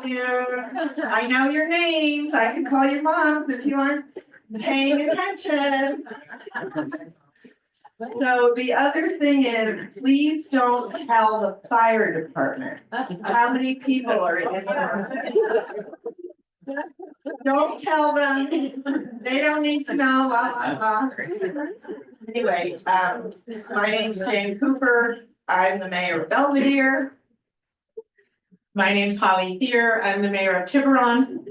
afternoon. I know your names. I can call your moms if you aren't paying attention. So the other thing is, please don't tell the fire department how many people are in there. Don't tell them. They don't need to know, la, la, la. Anyway, my name's Jane Cooper. I'm the mayor of Belvedere. My name's Holly Thier. I'm the mayor of Tiburon.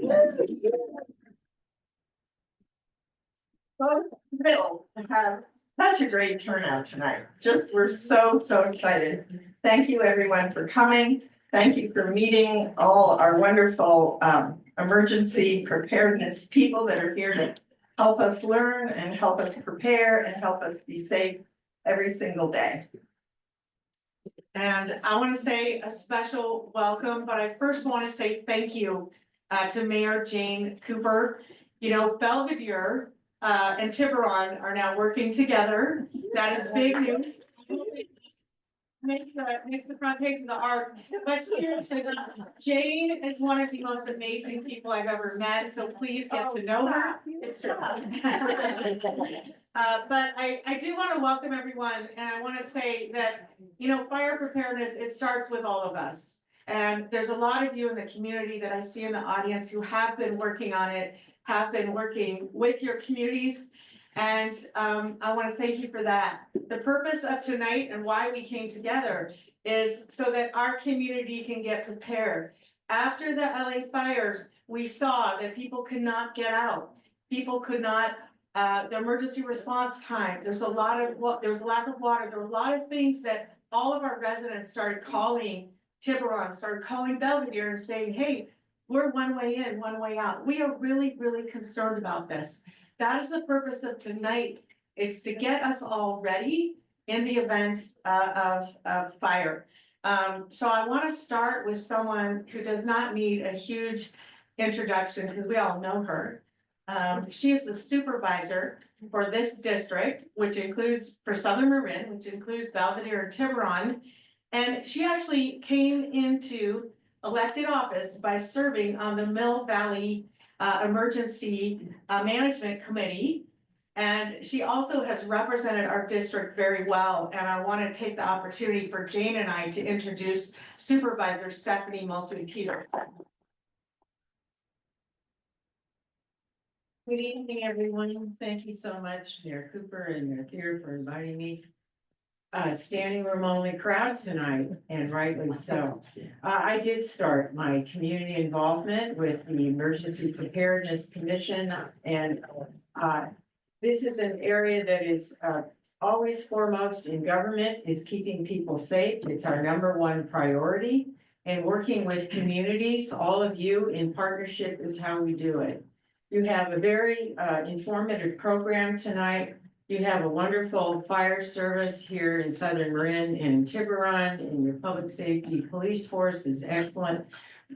So thrilled to have such a great turnout tonight. Just, we're so excited. Thank you everyone for coming. Thank you for meeting all our wonderful emergency preparedness people that are here to help us learn and help us prepare and help us be safe every single day. And I want to say a special welcome, but I first want to say thank you to Mayor Jane Cooper. You know, Belvedere and Tiburon are now working together. That is big news. Makes the front page of the art, but seriously, Jane is one of the most amazing people I've ever met, so please get to know her. It's true. But I do want to welcome everyone, and I want to say that, you know, fire preparedness, it starts with all of us. And there's a lot of you in the community that I see in the audience who have been working on it, have been working with your communities. And I want to thank you for that. The purpose of tonight and why we came together is so that our community can get prepared. After the LA fires, we saw that people could not get out. People could not, the emergency response time, there was a lack of water, there were a lot of things that all of our residents started calling Tiburon, started calling Belvedere and saying, hey, we're one way in, one way out. We are really concerned about this. That is the purpose of tonight. It's to get us all ready in the event of fire. So I want to start with someone who does not need a huge introduction because we all know her. She is the supervisor for this district, which includes for Southern Marin, which includes Belvedere and Tiburon. And she actually came into elected office by serving on the Mill Valley Emergency Management Committee. And she also has represented our district very well. And I want to take the opportunity for Jane and I to introduce Supervisor Stephanie Moulton-Peter. Good evening, everyone. Thank you so much, Mayor Cooper and Mayor Thier, for inviting me. Standing room only crowd tonight, and rightly so. I did start my community involvement with the Emergency Preparedness Commission, and this is an area that is always foremost in government, is keeping people safe. It's our #1 priority, and working with communities, all of you in partnership, is how we do it. You have a very informative program tonight. You have a wonderful fire service here in Southern Marin and Tiburon, and your public safety police force is excellent.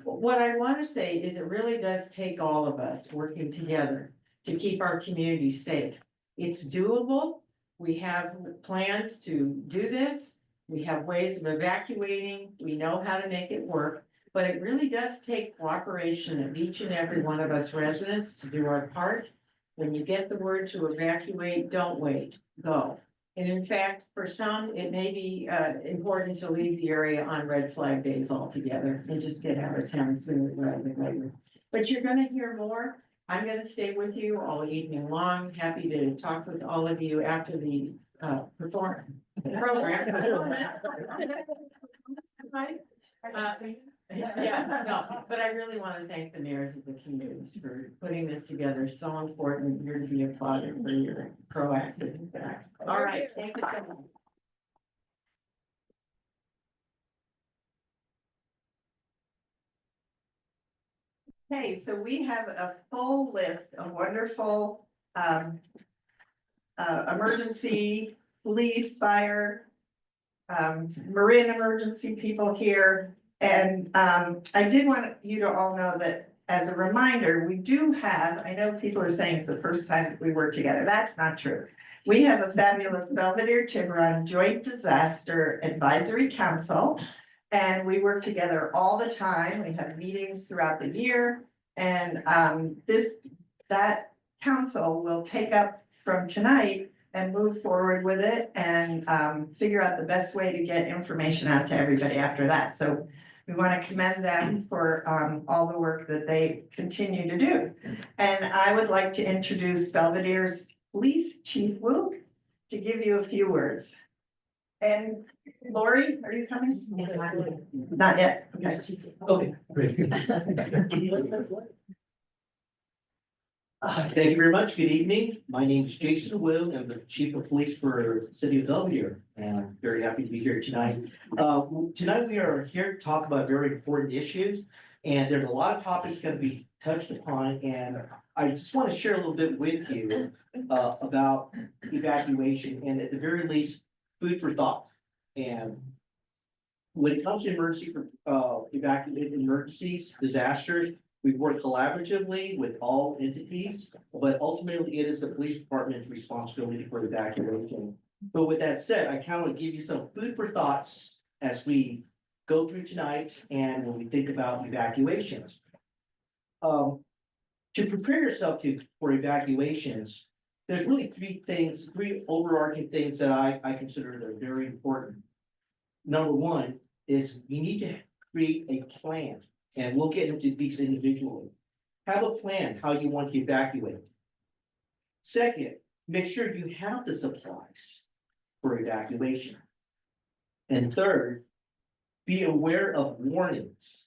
What I want to say is it really does take all of us working together to keep our community safe. It's doable. We have plans to do this. We have ways of evacuating. We know how to make it work. But it really does take cooperation of each and every one of us residents to do our part. When you get the word to evacuate, don't wait, go. And in fact, for some, it may be important to leave the area on red flag days altogether and just get out of town sooner rather than later. But you're gonna hear more. I'm gonna stay with you all evening long. Happy to talk with all of you after the program. Yeah, no, but I really want to thank the mayors of the communities for putting this together. So important. You're to be applauded for your proactive impact. All right, thank you so much. Okay, so we have a full list of wonderful emergency, police, fire, Marin emergency people here. And I did want you to all know that as a reminder, we do have, I know people are saying it's the first time we work together. That's not true. We have a fabulous Belvedere Tiburon Joint Disaster Advisory Council And we work together all the time. We have meetings throughout the year. And that council will take up from tonight and move forward with it and figure out the best way to get information out to everybody after that. So we want to commend them for all the work that they continue to do. And I would like to introduce Belvedere's Police Chief Wu to give you a few words. And Lori, are you coming? Yes. Not yet, okay. Okay, great. Thank you very much. Good evening. My name is Jason Wu. I'm the Chief of Police for the City of Belvedere, and I'm very happy to be here tonight. Tonight we are here to talk about very important issues, and there's a lot of topics going to be touched upon, and I just want to share a little bit with you about evacuation, and at the very least, food for thought. And when it comes to emergencies, disasters, we work collaboratively with all entities, but ultimately it is the police department's responsibility for evacuation. But with that said, I kind of give you some food for thoughts as we go through tonight and when we think about evacuations. To prepare yourself for evacuations, there's really three overarching things that I consider that are very important. Number one is you need to create a plan, and we'll get into these individually. Have a plan how you want to evacuate. Second, make sure you have the supplies for evacuation. And third, be aware of warnings.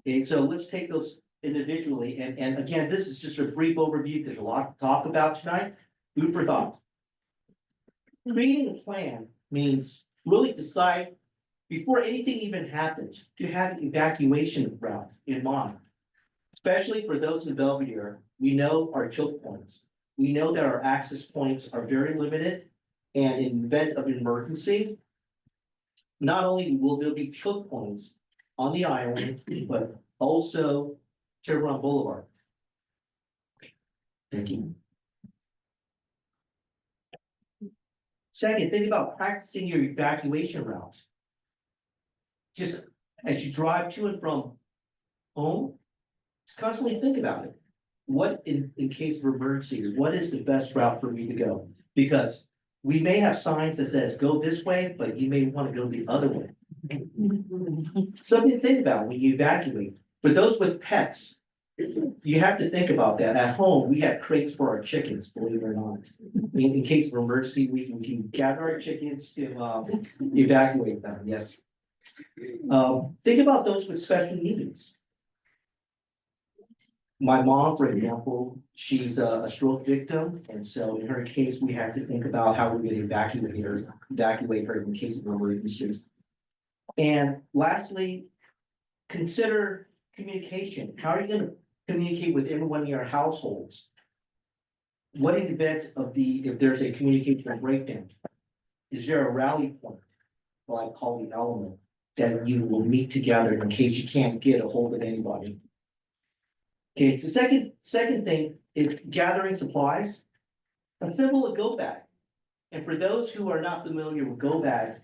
Okay, so let's take those individually. And again, this is just a brief overview. There's a lot to talk about tonight. Food for thought. Creating a plan means really decide before anything even happens to have an evacuation route in mind. Especially for those in Belvedere, we know our choke points. We know that our access points are very limited. And in event of emergency, not only will there be choke points on the island, but also Tiburon Boulevard. Thank you. Second, think about practicing your evacuation route. Just as you drive to and from home, just constantly think about it. What in case of emergency, what is the best route for me to go? Because we may have signs that says go this way, but you may want to go the other way. Something to think about when you evacuate. For those with pets, you have to think about that. At home, we have crates for our chickens, believe it or not. In case of emergency, we can gather our chickens to evacuate them, yes. Think about those with special needs. My mom, for example, she's a stroke victim, and so in her case, we have to think about how we're going to evacuate her in case of emergency. And lastly, consider communication. How are you going to communicate with everyone in your households? What in the event of if there's a communication breakdown? Is there a rally point, what I call the element, that you will meet together in case you can't get a hold of anybody? Okay, so second thing is gathering supplies. Assemble a go bag. And for those who are not familiar with go bags,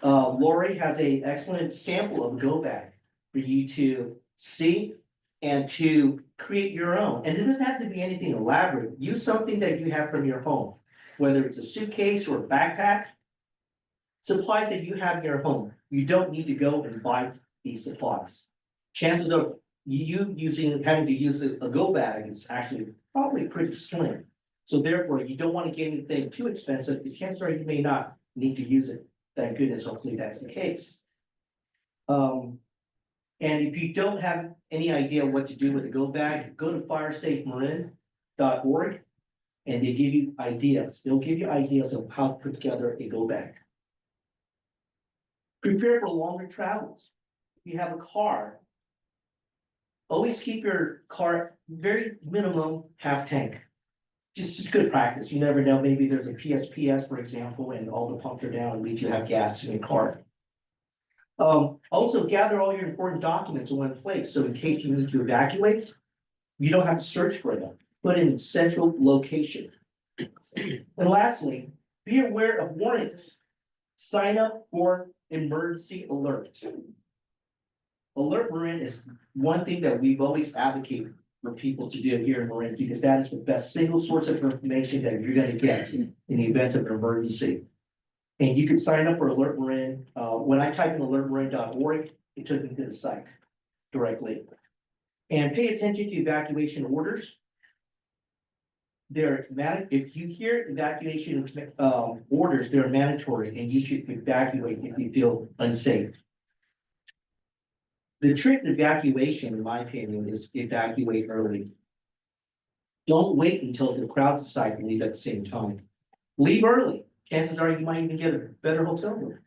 Lori has an excellent sample of a go bag for you to see and to create your own. And it doesn't have to be anything elaborate. Use something that you have from your home, whether it's a suitcase or a backpack. Supplies that you have in your home. You don't need to go and buy these supplies. Chances of you having to use a go bag is actually probably pretty slim. So therefore, you don't want to get anything too expensive. The chances are you may not need to use it. Thank goodness, hopefully that's the case. And if you don't have any idea what to do with a go bag, go to firesafemarin.org and they give you ideas. They'll give you ideas of how to put together a go bag. Prepare for longer travels. If you have a car, always keep your car very minimum half tank. Just good practice. You never know. Maybe there's a PSPS, for example, and all the pumps are down and means you have gas in your car. Also gather all your important documents in one place. So in case you need to evacuate, you don't have to search for them. Put in central location. And lastly, be aware of warnings. Sign up for emergency alert. Alert Marin is one thing that we've always advocated for people to do here in Marin, because that is the best single source of information that you're gonna get in the event of an emergency. And you can sign up for Alert Marin. When I type in alertmarin.org, it took me to the site directly. And pay attention to evacuation orders. If you hear evacuation orders, they're mandatory, and you should evacuate if you feel unsafe. The trick to evacuation, in my opinion, is evacuate early. Don't wait until the crowds decide to leave at the same time. Leave early. Chances are you might even get a better hotel room.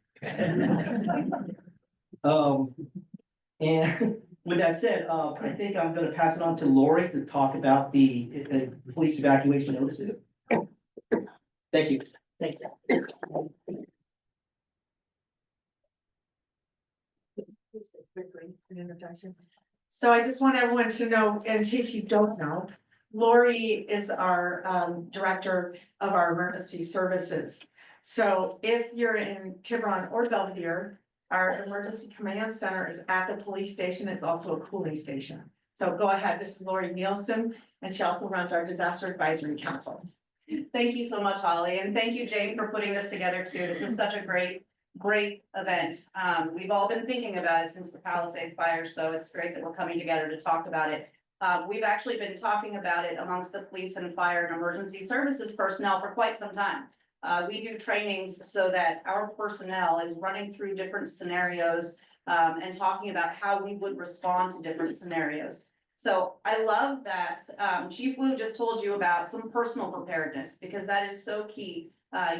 And with that said, I think I'm gonna pass it on to Lori to talk about the police evacuation notices. Thank you. Thank you. So I just want everyone to know, in case you don't know, Lori is our director of our emergency services. So if you're in Tiburon or Belvedere, our emergency command center is at the police station. It's also a cooling station. So go ahead. This is Lori Nielsen, and she also runs our disaster advisory council. Thank you so much, Holly, and thank you, Jane, for putting this together too. This is such a great event. We've all been thinking about it since the Palisades fire, so it's great that we're coming together to talk about it. We've actually been talking about it amongst the police and fire and emergency services personnel for quite some time. We do trainings so that our personnel is running through different scenarios and talking about how we would respond to different scenarios. So I love that Chief Wu just told you about some personal preparedness, because that is so key.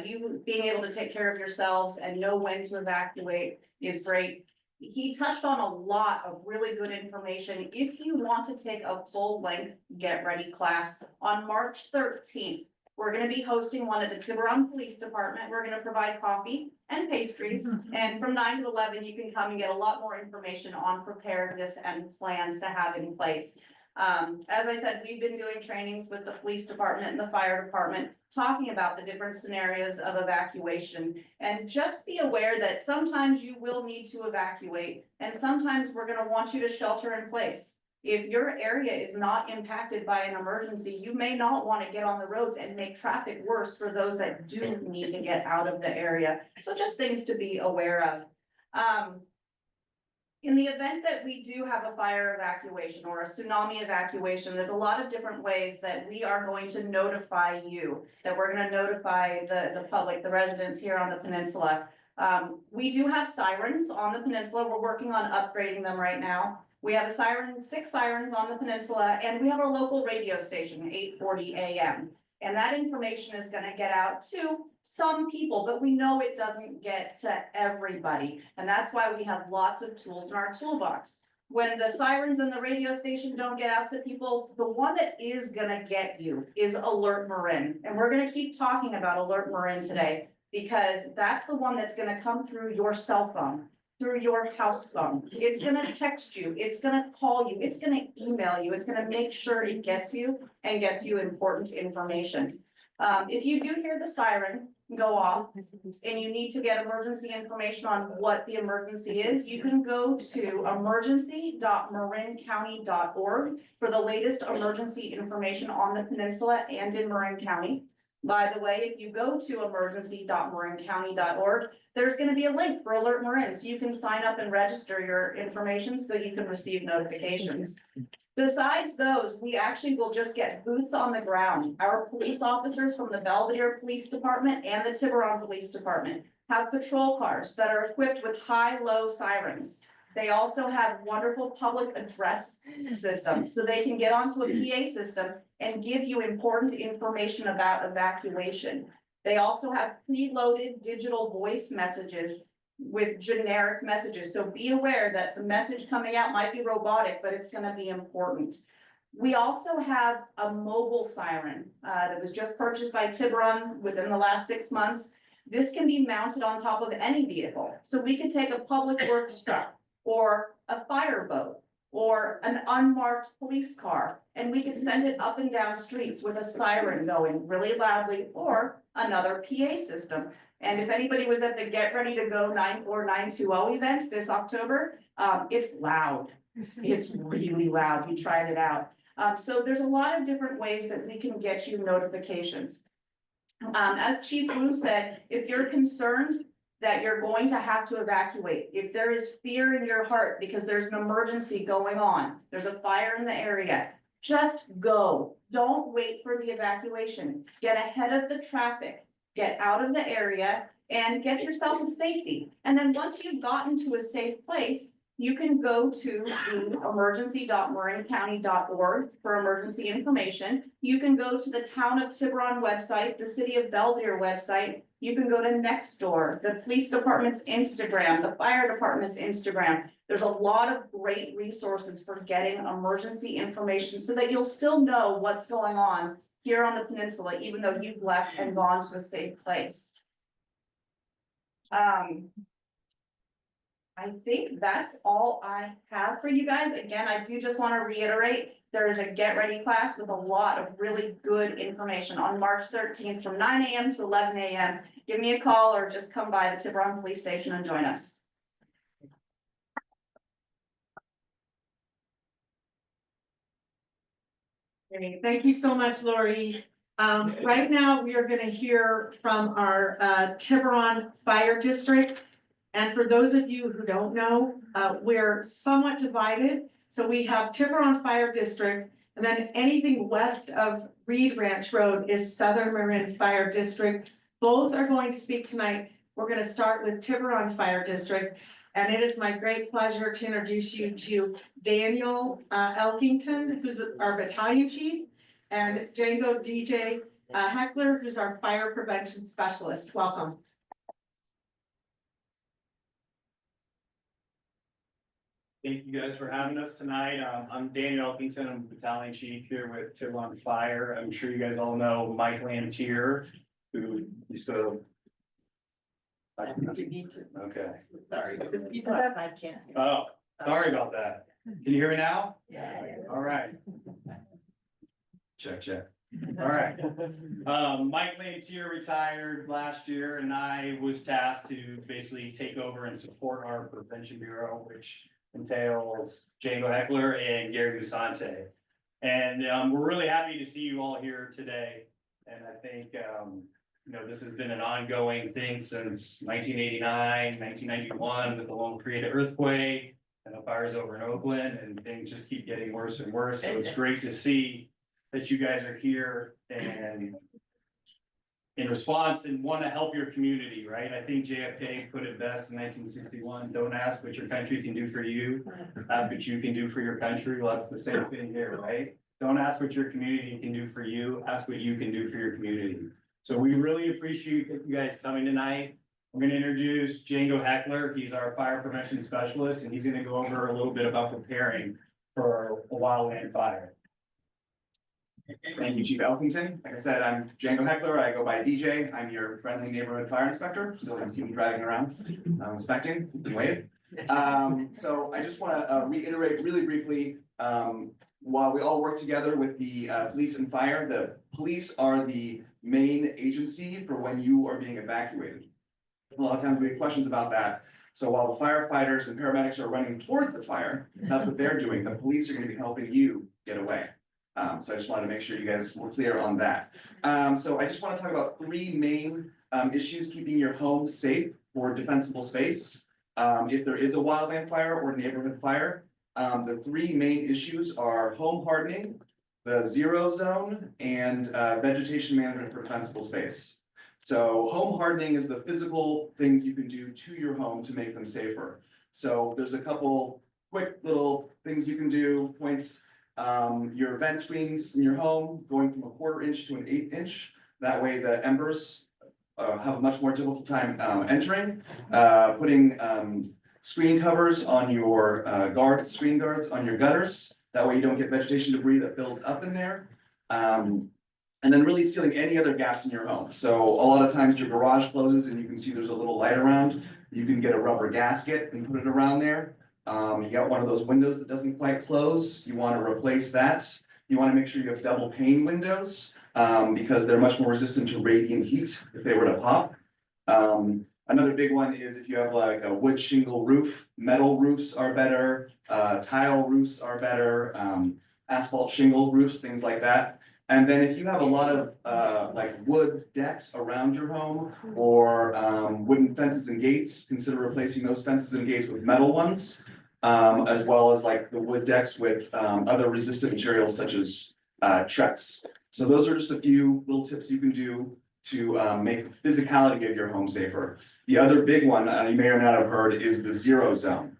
You being able to take care of yourselves and know when to evacuate is great. He touched on a lot of really good information. If you want to take a full length Get Ready class on March 13th, we're gonna be hosting one at the Tiburon Police Department. We're gonna provide coffee and pastries. And from 9 to 11, you can come and get a lot more information on preparedness and plans to have in place. As I said, we've been doing trainings with the police department and the fire department, talking about the different scenarios of evacuation. And just be aware that sometimes you will need to evacuate, and sometimes we're gonna want you to shelter in place. If your area is not impacted by an emergency, you may not want to get on the roads and make traffic worse for those that do need to get out of the area. So just things to be aware of. In the event that we do have a fire evacuation or a tsunami evacuation, there's a lot of different ways that we are going to notify you, that we're going to notify the public, the residents here on the peninsula. We do have sirens on the peninsula. We're working on upgrading them right now. We have 6 sirens on the peninsula, and we have our local radio station, 840 AM. And that information is gonna get out to some people, but we know it doesn't get to everybody. And that's why we have lots of tools in our toolbox. When the sirens and the radio station don't get out to people, the one that is gonna get you is Alert Marin. And we're gonna keep talking about Alert Marin today, because that's the one that's gonna come through your cell phone, through your house phone. It's gonna text you, it's gonna call you, it's gonna email you, it's gonna make sure it gets you and gets you important information. If you do hear the siren go off and you need to get emergency information on what the emergency is, you can go to emergency.marincounty.org for the latest emergency information on the peninsula and in Marin County. By the way, if you go to emergency.marincounty.org, there's going to be a link for Alert Marin, so you can sign up and register your information so you can receive notifications. Besides those, we actually will just get boots on the ground. Our police officers from the Belvedere Police Department and the Tiburon Police Department have patrol cars that are equipped with high-low sirens. They also have wonderful public address systems, so they can get onto a PA system and give you important information about evacuation. They also have preloaded digital voice messages with generic messages. So be aware that the message coming out might be robotic, but it's gonna be important. We also have a mobile siren that was just purchased by Tiburon within the last 6 months. This can be mounted on top of any vehicle. So we could take a public works truck or a fireboat or an unmarked police car, and we could send it up and down streets with a siren going really loudly or another PA system. And if anybody was at the Get Ready to Go 94920 event this October, it's loud. It's really loud. We tried it out. So there's a lot of different ways that we can get you notifications. As Chief Wu said, if you're concerned that you're going to have to evacuate, if there is fear in your heart because there's an emergency going on, there's a fire in the area, just go. Don't wait for the evacuation. Get ahead of the traffic, get out of the area and get yourself to safety. And then once you've gotten to a safe place, you can go to the emergency.marincounty.org for emergency information. You can go to the Town of Tiburon website, the City of Belvedere website. You can go to Nextdoor, the police department's Instagram, the fire department's Instagram. There's a lot of great resources for getting emergency information so that you'll still know what's going on here on the peninsula, even though you've left and gone to a safe place. I think that's all I have for you guys. Again, I do just want to reiterate, there is a Get Ready class with a lot of really good information on March 13th from 9 a.m. to 11 a.m. Give me a call or just come by the Tiburon Police Station and join us. Okay, thank you so much, Lori. Right now, we are gonna hear from our Tiburon Fire District. And for those of you who don't know, we're somewhat divided. So we have Tiburon Fire District, and then anything west of Reed Ranch Road is Southern Marin Fire District. Both are going to speak tonight. We're gonna start with Tiburon Fire District. And it is my great pleasure to introduce you to Daniel Elkington, who's our battalion chief, and Django DJ Heckler, who's our fire prevention specialist. Welcome. Thank you guys for having us tonight. I'm Daniel Elkington. I'm battalion chief here with Tiburon Fire. I'm sure you guys all know Mike Lantier, who used to. Okay. Sorry, because people have, I can't. Oh, sorry about that. Can you hear me now? Yeah. All right. Check. All right. Mike Lantier retired last year and I was tasked to basically take over and support our prevention bureau, which entails Django Heckler and Gary Musante. And we're really happy to see you all here today. And I think, you know, this has been an ongoing thing since 1989, 1991 with the Lone Creator earthquake and the fires over in Oakland, and things just keep getting worse and worse. So it's great to see that you guys are here and in response and want to help your community, right? I think JFK put it best in 1961, don't ask what your country can do for you, ask what you can do for your country. Well, that's the same thing here, right? Don't ask what your community can do for you, ask what you can do for your community. So we really appreciate you guys coming tonight. I'm going to introduce Django Heckler. He's our fire prevention specialist, and he's going to go over a little bit about preparing for a wildland fire. Thank you, Chief Elkington. Like I said, I'm Django Heckler. I go by DJ. I'm your friendly neighborhood fire inspector. So you see me driving around, inspecting, you can wave. So I just want to reiterate really briefly, while we all work together with the police and fire, the police are the main agency for when you are being evacuated. A lot of times we get questions about that. So while the firefighters and paramedics are running towards the fire, that's what they're doing. The police are going to be helping you get away. So I just wanted to make sure you guys were clear on that. So I just want to talk about three main issues keeping your home safe for defensible space. If there is a wildland fire or neighborhood fire, the three main issues are home hardening, the zero zone, and vegetation management for defensible space. So home hardening is the physical things you can do to your home to make them safer. So there's a couple quick little things you can do, points. Your vent screens in your home going from a 1/4 inch to an 1/8 inch. That way the embers have a much more difficult time entering. Putting screen covers on your screen guards on your gutters. That way you don't get vegetation debris that builds up in there. And then really sealing any other gaps in your home. So a lot of times your garage closes and you can see there's a little light around. You can get a rubber gasket and put it around there. You got one of those windows that doesn't quite close. You want to replace that. You want to make sure you have double pane windows because they're much more resistant to radiant heat if they were to pop. Another big one is if you have like a wood shingle roof, metal roofs are better, tile roofs are better, asphalt shingle roofs, things like that. And then if you have a lot of like wood decks around your home or wooden fences and gates, consider replacing those fences and gates with metal ones. As well as like the wood decks with other resistant materials such as Trex. So those are just a few little tips you can do to make the physicality of your home safer. The other big one, you may or not have heard, is the zero zone.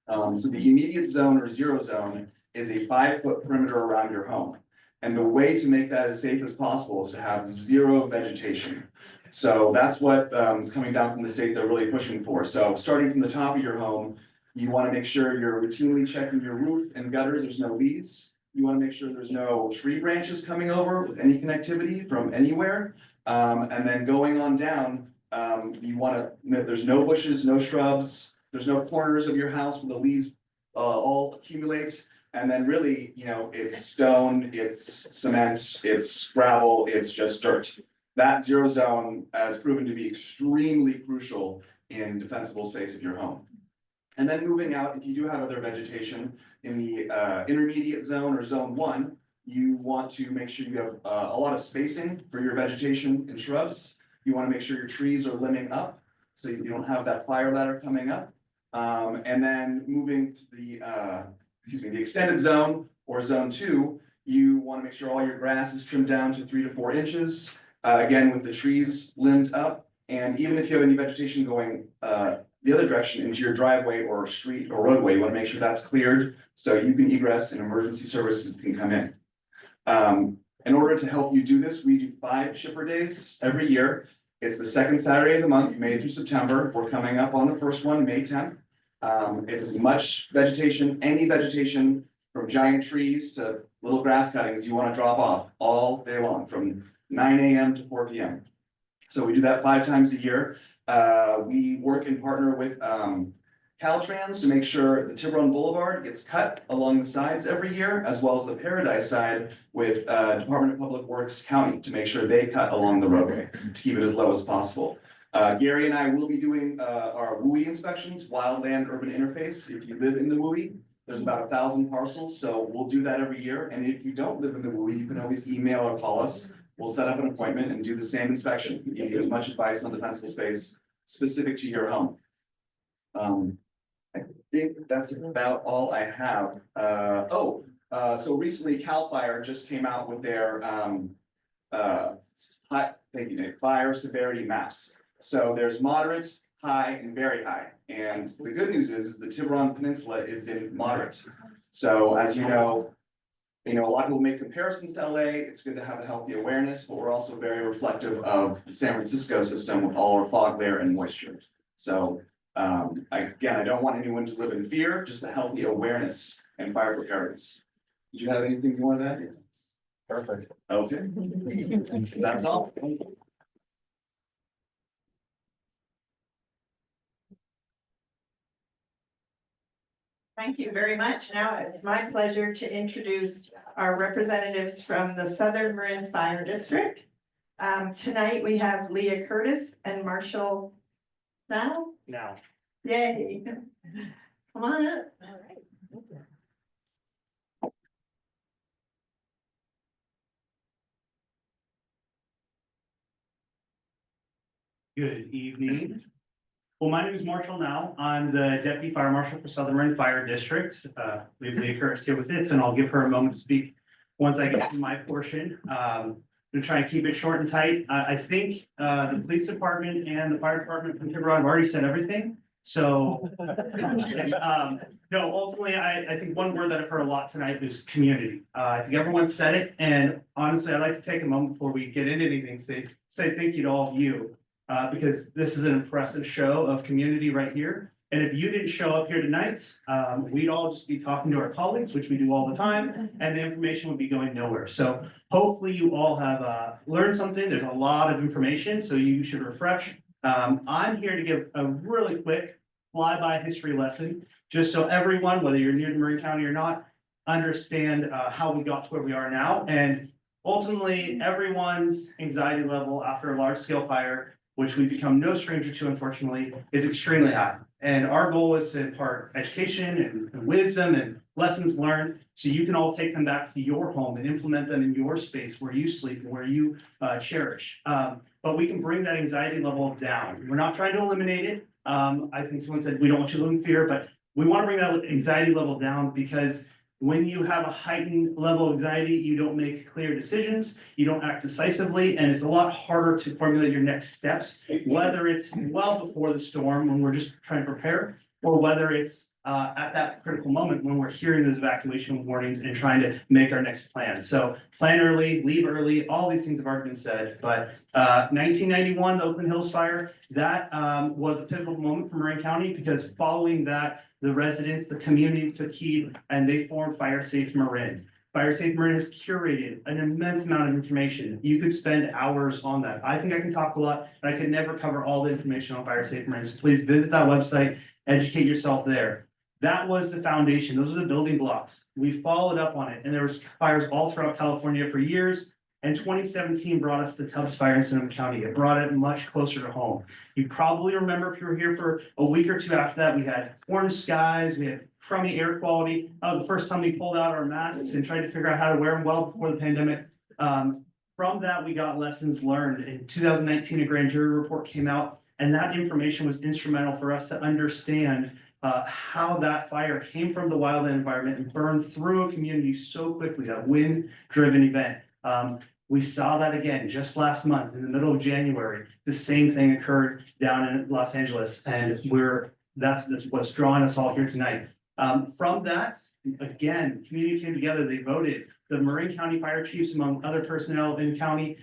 So the immediate zone or zero zone is a 5-foot perimeter around your home. And the way to make that as safe as possible is to have zero vegetation. So that's what is coming down from the state they're really pushing for. So starting from the top of your home, you want to make sure you're routinely checking your roof and gutters, there's no leaves. You want to make sure there's no tree branches coming over with any connectivity from anywhere. And then going on down, you want to, there's no bushes, no shrubs, there's no corners of your house where the leaves all accumulate. And then really, it's stone, it's cement, it's gravel, it's just dirt. That zero zone has proven to be extremely crucial in defensible space of your home. And then moving out, if you do have other vegetation in the intermediate zone or zone 1, you want to make sure you have a lot of spacing for your vegetation and shrubs. You want to make sure your trees are limbing up so you don't have that fire ladder coming up. And then moving to the extended zone or zone 2, you want to make sure all your grass is trimmed down to 3 to 4 inches. Again, with the trees limbed up. And even if you have any vegetation going the other direction into your driveway or street or roadway, you want to make sure that's cleared so you can egress and emergency services can come in. In order to help you do this, we do 5 shipper days every year. It's the second Saturday of the month, May through September. We're coming up on the first one, May 10th. It's as much vegetation, any vegetation from giant trees to little grass cuttings you want to drop off all day long from 9 a.m. to 4 p.m. So we do that 5 times a year. We work in partner with Caltrans to make sure the Tiburon Boulevard gets cut along the sides every year, as well as the Paradise side with Department of Public Works County to make sure they cut along the roadway to keep it as low as possible. Gary and I will be doing our WUI inspections, Wildland Urban Interface. If you live in the WUI, there's about 1,000 parcels, so we'll do that every year. And if you don't live in the WUI, you can always email or call us. We'll set up an appointment and do the same inspection, give you as much advice on defensible space specific to your home. I think that's about all I have. So recently CAL FIRE just came out with their thank you, Nate, fire severity maps. So there's moderate, high, and very high. And the good news is the Tiburon Peninsula is in moderate. So as you know, a lot of people make comparisons to LA. It's good to have a healthy awareness, but we're also very reflective of the San Francisco system with all our fog there and moisture. So I don't want anyone to live in fear, just a healthy awareness and fire preparedness. Did you have anything you wanted to add? Perfect. Okay. That's all. Thank you very much. Now it's my pleasure to introduce our representatives from the Southern Marin Fire District. Tonight we have Leah Curtis and Marshall Now. Yay. Come on up. All right. Good evening. Well, my name is Marshall Now. I'm the Deputy Fire Marshal for Southern Marin Fire District. We have Leah Curtis here with this, and I'll give her a moment to speak once I get to my portion. I'm gonna try and keep it short and tight. I think the police department and the fire department from Tiburon have already said everything. So no, ultimately, I think one word that I've heard a lot tonight is community. I think everyone said it, and honestly, I'd like to take a moment before we get into anything, say thank you to all of you. Because this is an impressive show of community right here. And if you didn't show up here tonight, we'd all just be talking to our colleagues, which we do all the time, and the information would be going nowhere. So hopefully you all have learned something. There's a lot of information, so you should refresh. I'm here to give a really quick flyby history lesson, just so everyone, whether you're new to Marin County or not, understand how we got to where we are now. And ultimately, everyone's anxiety level after a large scale fire which we've become no stranger to, unfortunately, is extremely high. And our goal is to impart education and wisdom and lessons learned, so you can all take them back to your home and implement them in your space where you sleep and where you cherish. But we can bring that anxiety level down. We're not trying to eliminate it. I think someone said we don't want you to live in fear, but we want to bring that anxiety level down, because when you have a heightened level of anxiety, you don't make clear decisions, you don't act decisively, and it's a lot harder to formulate your next steps, whether it's well before the storm when we're just trying to prepare, or whether it's at that critical moment when we're hearing those evacuation warnings and trying to make our next plan. So plan early, leave early, all these things have already been said, but 1991, the Oakland Hills fire, that was a pivotal moment for Marin County, because following that, the residents, the community took heed, and they formed Fire Safe Marin. Fire Safe Marin has curated an immense amount of information. You could spend hours on that. I think I can talk a lot, but I could never cover all the information on Fire Safe Marin. So please visit that website, educate yourself there. That was the foundation. Those are the building blocks. We followed up on it, and there was fires all throughout California for years. And 2017 brought us the Tubbs Fire in Sonoma County. It brought it much closer to home. You probably remember, if you were here for a week or two after that, we had orange skies, we had crummy air quality. That was the first time we pulled out our masks and tried to figure out how to wear them well before the pandemic. From that, we got lessons learned. In 2019, a grand jury report came out, and that information was instrumental for us to understand how that fire came from the wildland environment and burned through a community so quickly, that wind-driven event. We saw that again just last month in the middle of January. The same thing occurred down in Los Angeles, and that's what's drawing us all here tonight. From that, again, community came together, they voted. The Marin County Fire Chiefs, among other personnel in county,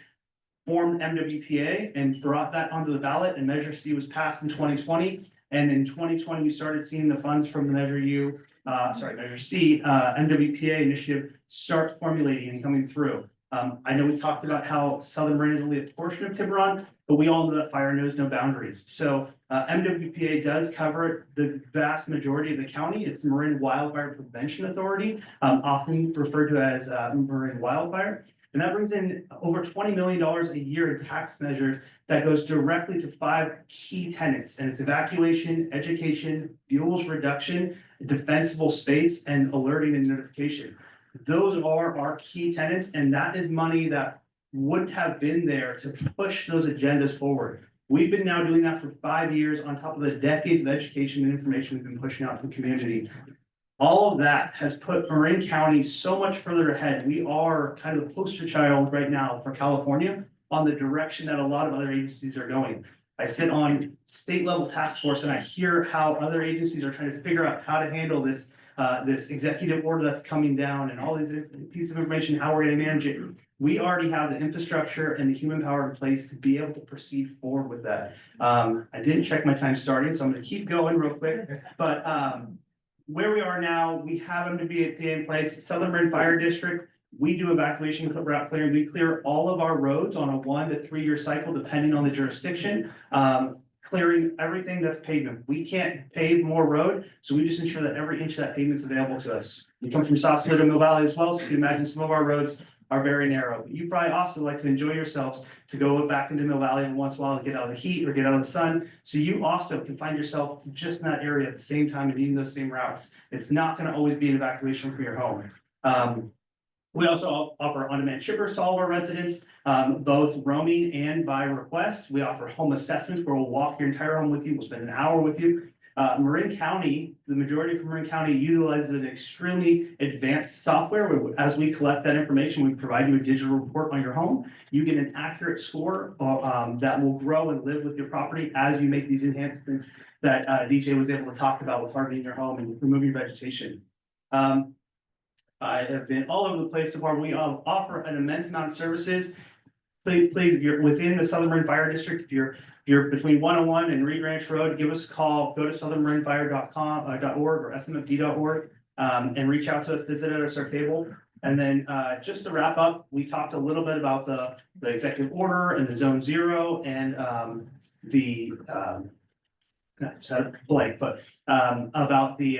formed MWPA and brought that onto the ballot, and Measure C was passed in 2020. And in 2020, we started seeing the funds from the Measure C, MWPA initiative start formulating and coming through. I know we talked about how Southern Marin is only a portion of Tiburon, but we all know that fire knows no boundaries. So MWPA does cover the vast majority of the county. It's the Marin Wildfire Prevention Authority, often referred to as Marin Wildfire. And that brings in over $20 million a year in tax measures that goes directly to 5 key tenets. And it's evacuation, education, fuels reduction, defensible space, and alerting and notification. Those are our key tenets, and that is money that would have been there to push those agendas forward. We've been now doing that for 5 years on top of the decades of education and information we've been pushing out to the community. All of that has put Marin County so much further ahead. We are kind of the poster child right now for California on the direction that a lot of other agencies are going. I sit on state level task force, and I hear how other agencies are trying to figure out how to handle this executive order that's coming down and all these pieces of information, how we're going to manage it. We already have the infrastructure and the human power in place to be able to proceed forward with that. I didn't check my time starting, so I'm going to keep going real quick. But where we are now, we have MWPA in place. Southern Marin Fire District, we do evacuation route clearing. We clear all of our roads on a 1 to 3 year cycle, depending on the jurisdiction. Clearing everything that's pavement. We can't pave more road, so we just ensure that every inch of that pavement is available to us. We come from Sausalito to Mill Valley as well, so you can imagine some of our roads are very narrow. But you probably also like to enjoy yourselves to go back into Mill Valley once in a while to get out of the heat or get out of the sun. So you also can find yourself just in that area at the same time and needing those same routes. It's not going to always be an evacuation from your home. We also offer on-demand shippers to all of our residents, both roaming and by request. We offer home assessments where we'll walk your entire home with you. We'll spend an hour with you. Marin County, the majority of Marin County utilizes an extremely advanced software where, as we collect that information, we provide you a digital report on your home. You get an accurate score that will grow and live with your property as you make these enhancements that DJ was able to talk about with hardening your home and removing vegetation. I have been all over the place so far. We offer an immense amount of services. Please, if you're within the Southern Marin Fire District, if you're between 101 and Reed Ranch Road, give us a call. Go to southernmarinfire.org or smfd.org and reach out to us, visit us at our table. And then just to wrap up, we talked a little bit about the executive order and the Zone 0 and just had a blank, but about the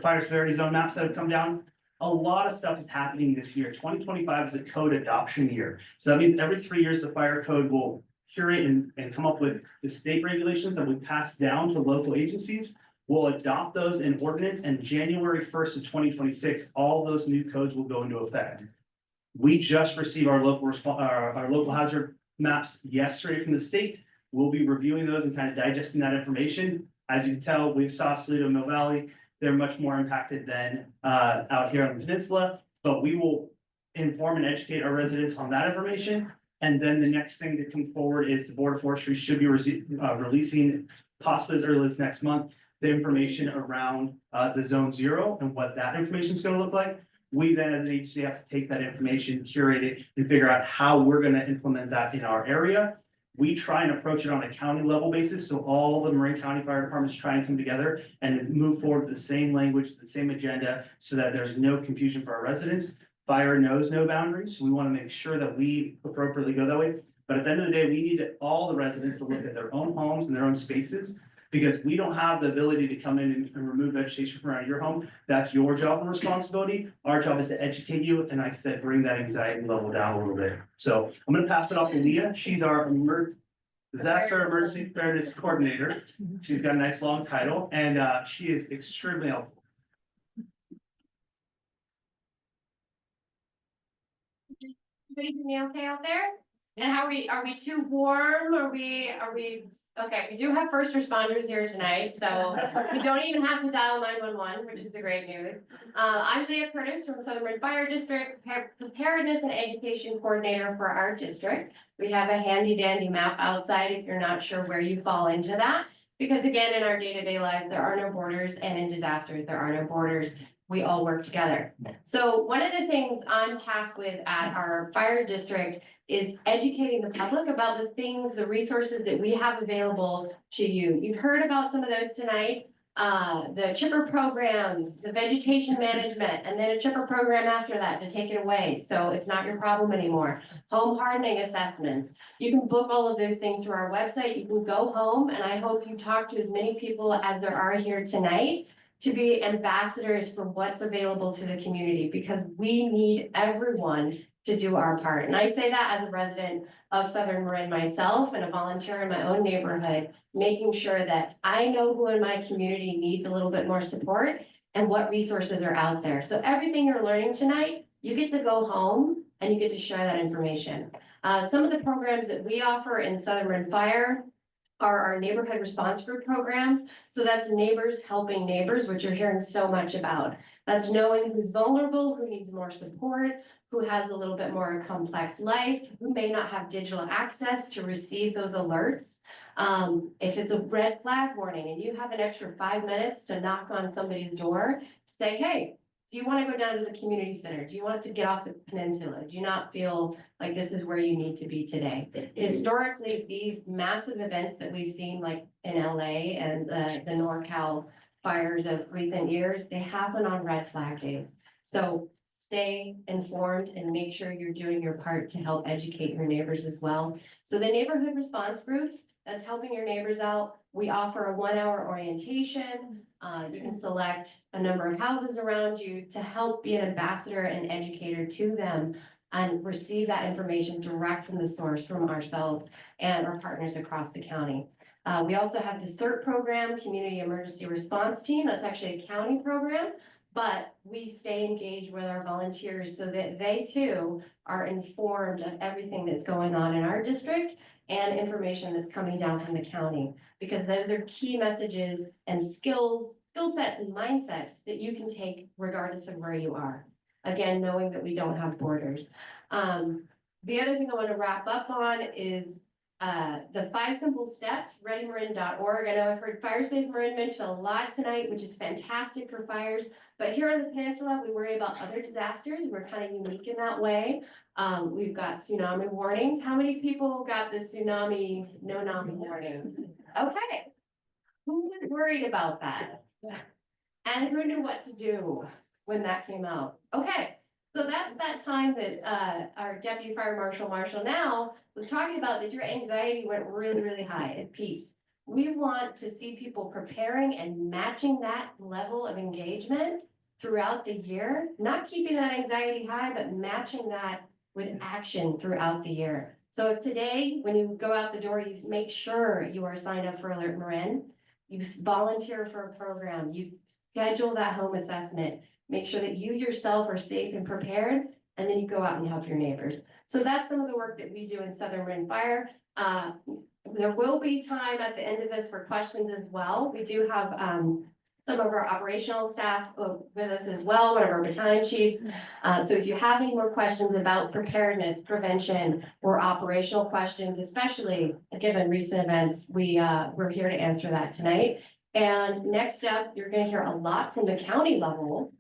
fire severity zone maps that have come down. A lot of stuff is happening this year. 2025 is a code adoption year. So that means every 3 years, the fire code will curate and come up with the state regulations that we pass down to local agencies. We'll adopt those in ordinance, and January 1st of 2026, all those new codes will go into effect. We just received our local hazard maps yesterday from the state. We'll be reviewing those and kind of digesting that information. As you can tell, we've Sausalito, Mill Valley, they're much more impacted than out here on the peninsula, but we will inform and educate our residents on that information. And then the next thing to come forward is the Board of Forestry should be releasing possibly as early as next month, the information around the zone 0 and what that information is going to look like. We then as an agency have to take that information, curate it, and figure out how we're going to implement that in our area. We try and approach it on a county level basis, so all the Marin County Fire Departments try and come together and move forward with the same language, the same agenda, so that there's no confusion for our residents. Fire knows no boundaries. We want to make sure that we appropriately go that way. But at the end of the day, we need all the residents to look at their own homes and their own spaces, because we don't have the ability to come in and remove vegetation from around your home. That's your job and responsibility. Our job is to educate you, and like I said, bring that anxiety level down a little bit. So I'm gonna pass it off to Leah. She's our disaster emergency preparedness coordinator. She's got a nice long title, and she is extremely helpful. Everybody me okay out there? And how are we too warm? Are we, okay, we do have first responders here tonight, so we don't even have to dial 911, which is the great news. I'm Leah Curtis from Southern Marin Fire District, Preparedness and Education Coordinator for our district. We have a handy dandy map outside if you're not sure where you fall into that. Because again, in our day-to-day lives, there are no borders, and in disasters, there are no borders. We all work together. So one of the things I'm tasked with at our fire district is educating the public about the things, the resources that we have available to you. You've heard about some of those tonight, the chipper programs, the vegetation management, and then a chipper program after that to take it away. So it's not your problem anymore. Home hardening assessments. You can book all of those things through our website. You can go home, and I hope you talk to as many people as there are here tonight to be ambassadors for what's available to the community, because we need everyone to do our part. And I say that as a resident of Southern Marin myself and a volunteer in my own neighborhood, making sure that I know who in my community needs a little bit more support and what resources are out there. So everything you're learning tonight, you get to go home and you get to share that information. Some of the programs that we offer in Southern Marin Fire are our neighborhood response group programs. So that's neighbors helping neighbors, which you're hearing so much about. That's knowing who's vulnerable, who needs more support, who has a little bit more complex life, who may not have digital access to receive those alerts. If it's a red flag warning and you have an extra 5 minutes to knock on somebody's door, say, hey, do you want to go down to the community center? Do you want to get off the peninsula? Do you not feel like this is where you need to be today? Historically, these massive events that we've seen, like in LA and the NorCal fires of recent years, they happen on red flag days. So stay informed and make sure you're doing your part to help educate your neighbors as well. So the neighborhood response groups, that's helping your neighbors out. We offer a 1-hour orientation. You can select a number of houses around you to help be an ambassador and educator to them and receive that information direct from the source, from ourselves and our partners across the county. We also have the CERT program, Community Emergency Response Team. That's actually a county program, but we stay engaged with our volunteers so that they too are informed of everything that's going on in our district and information that's coming down from the county, because those are key messages and skill sets and mindsets that you can take regardless of where you are. Again, knowing that we don't have borders. The other thing I want to wrap up on is the 5 simple steps, readymarin.org. I know I've heard Fire Safe Marin mentioned a lot tonight, which is fantastic for fires, but here on the peninsula, we worry about other disasters. We're kind of unique in that way. We've got tsunami warnings. How many people got the tsunami no-nami warning? Okay. Who was worried about that? And who knew what to do when that came out? Okay. So that's that time that our Deputy Fire Marshal now was talking about, that your anxiety went really, really high. It peaked. We want to see people preparing and matching that level of engagement throughout the year, not keeping that anxiety high, but matching that with action throughout the year. So if today, when you go out the door, you make sure you are signed up for Alert Marin, you volunteer for a program, you schedule that home assessment, make sure that you yourself are safe and prepared, and then you go out and help your neighbors. So that's some of the work that we do in Southern Marin Fire. There will be time at the end of this for questions as well. We do have some of our operational staff with us as well, one of our battalion chiefs. So if you have any more questions about preparedness, prevention, or operational questions, especially given recent events, we're here to answer that tonight. And next up, you're going to hear a lot from the county level.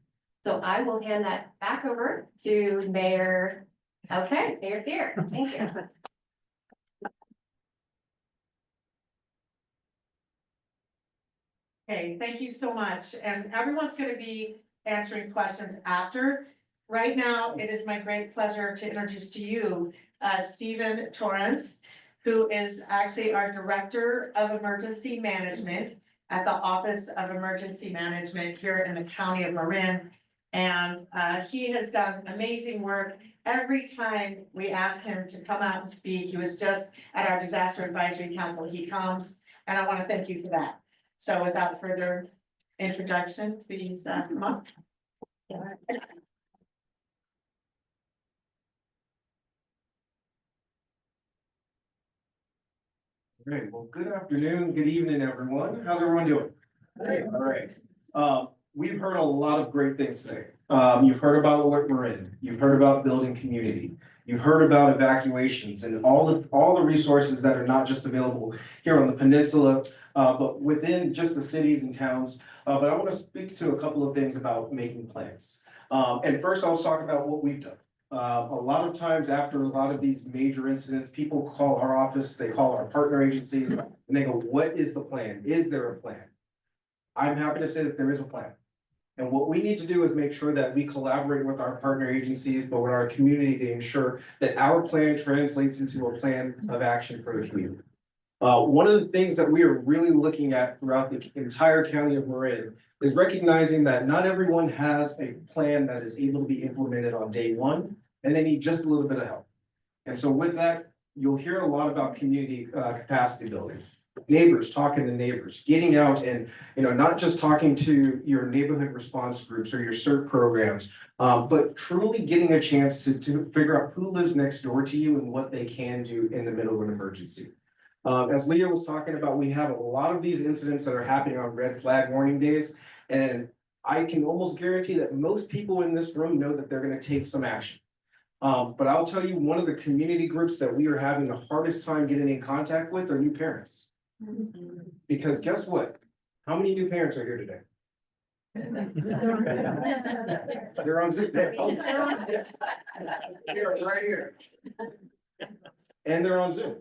So I will hand that back over to Mayor. Okay, Mayor Thier, thank you. Okay, thank you so much. And everyone's gonna be answering questions after. Right now, it is my great pleasure to introduce to you, Stephen Torrance, who is actually our Director of Emergency Management at the Office of Emergency Management here in the County of Marin. And he has done amazing work. Every time we ask him to come out and speak, he was just at our Disaster Advisory Council, he comes, and I want to thank you for that. So without further introduction, please, come on. Great, well, good afternoon, good evening, everyone. How's everyone doing? All right. We've heard a lot of great things today. You've heard about Alert Marin, you've heard about building community, you've heard about evacuations and all the resources that are not just available here on the peninsula, but within just the cities and towns. But I want to speak to a couple of things about making plans. And first, I'll talk about what we've done. A lot of times after a lot of these major incidents, people call our office, they call our partner agencies, and they go, what is the plan? Is there a plan? I'm happy to say that there is a plan. And what we need to do is make sure that we collaborate with our partner agencies, but with our community to ensure that our plan translates into a plan of action for the community. One of the things that we are really looking at throughout the entire county of Marin is recognizing that not everyone has a plan that is able to be implemented on day one, and they need just a little bit of help. And so with that, you'll hear a lot about community capacity building. Neighbors, talking to neighbors, getting out and, not just talking to your neighborhood response groups or your CERT programs, but truly getting a chance to figure out who lives next door to you and what they can do in the middle of an emergency. As Leah was talking about, we have a lot of these incidents that are happening on red flag warning days. And I can almost guarantee that most people in this room know that they're going to take some action. But I'll tell you, one of the community groups that we are having the hardest time getting in contact with are new parents. Because guess what? How many new parents are here today? They're on Zoom. They're right here. And they're on Zoom.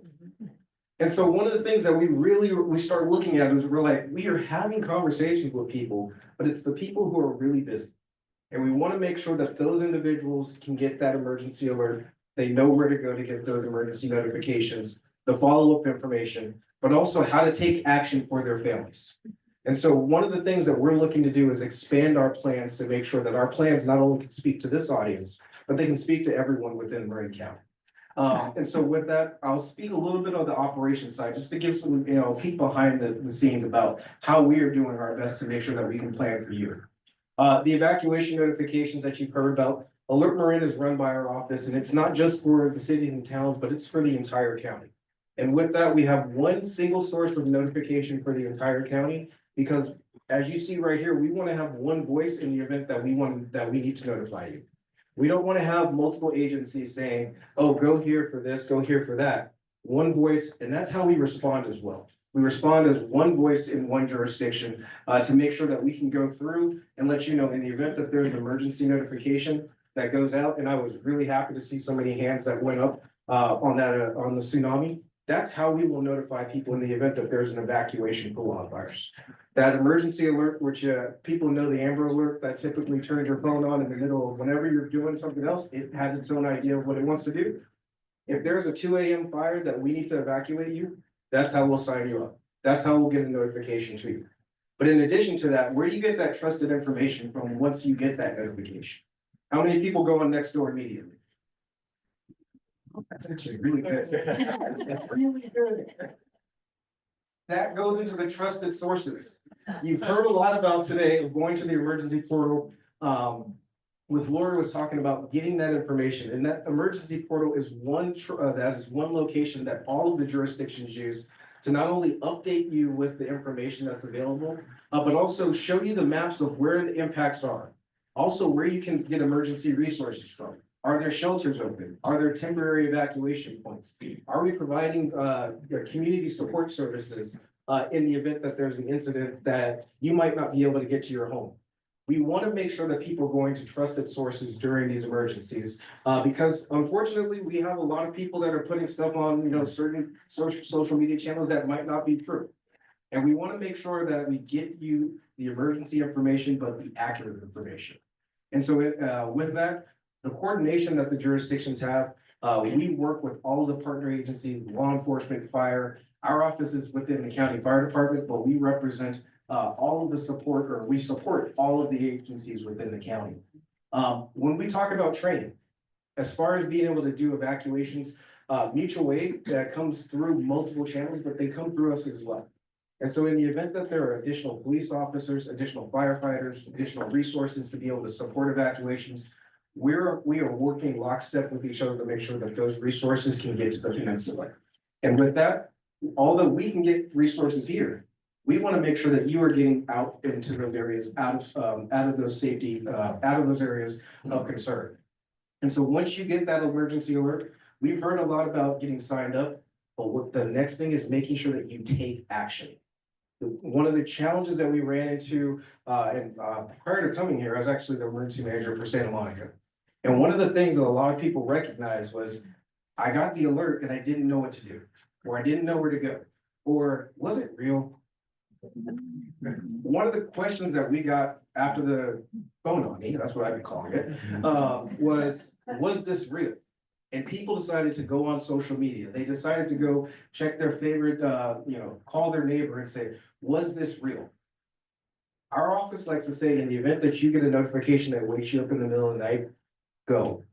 And so one of the things that we start looking at is we are having conversations with people, but it's the people who are really busy. And we want to make sure that those individuals can get that emergency alert. They know where to go to get those emergency notifications, the follow-up information, but also how to take action for their families. And so one of the things that we're looking to do is expand our plans to make sure that our plans not only can speak to this audience, but they can speak to everyone within Marin County. And so with that, I'll speak a little bit on the operations side, just to give some, peek behind the scenes about how we are doing our best to make sure that we can plan for you. The evacuation notifications that you've heard about, Alert Marin is run by our office, and it's not just for the cities and towns, but it's for the entire county. And with that, we have one single source of notification for the entire county, because as you see right here, we want to have one voice in the event that we need to notify you. We don't want to have multiple agencies saying, oh, go here for this, go here for that. One voice, and that's how we respond as well. We respond as one voice in one jurisdiction to make sure that we can go through and let you know in the event that there's an emergency notification that goes out. And I was really happy to see so many hands that went up on the tsunami. That's how we will notify people in the event that there's an evacuation for wildfires. That emergency alert, which people know the Amber Alert, that typically turns your phone on in the middle of whenever you're doing something else, it has its own idea of what it wants to do. If there's a 2 a.m. fire that we need to evacuate you, that's how we'll sign you up. That's how we'll get a notification to you. But in addition to that, where do you get that trusted information from once you get that notification? How many people go on Nextdoor immediately? That's actually really good. Really good. That goes into the trusted sources. You've heard a lot about today of going to the emergency portal. With Lori was talking about getting that information, and that emergency portal is one location that all of the jurisdictions use to not only update you with the information that's available, but also show you the maps of where the impacts are. Also, where you can get emergency resources from. Are there shelters open? Are there temporary evacuation points? Are we providing community support services in the event that there's an incident that you might not be able to get to your home? We want to make sure that people are going to trusted sources during these emergencies, because unfortunately, we have a lot of people that are putting stuff on, certain social media channels that might not be true. And we want to make sure that we get you the emergency information, but the accurate information. And so with that, the coordination that the jurisdictions have, we work with all the partner agencies, law enforcement, fire. Our office is within the county fire department, but we represent all of the support, or we support all of the agencies within the county. When we talk about training, as far as being able to do evacuations, mutual aid comes through multiple channels, but they come through us as well. And so in the event that there are additional police officers, additional firefighters, additional resources to be able to support evacuations, we are working lockstep with each other to make sure that those resources can get to the peninsula. And with that, although we can get resources here, we want to make sure that you are getting out into those areas, out of those safety, out of those areas of concern. And so once you get that emergency alert, we've heard a lot about getting signed up, but what the next thing is making sure that you take action. One of the challenges that we ran into, prior to coming here, I was actually the emergency manager for Santa Monica. And one of the things that a lot of people recognized was, I got the alert and I didn't know what to do, or I didn't know where to go, or was it real? One of the questions that we got after the phone on me, that's what I've been calling it, was this real? And people decided to go on social media. They decided to go check their favorite, call their neighbor and say, was this real? Our office likes to say, in the event that you get a notification that wakes you up in the middle of the night, go.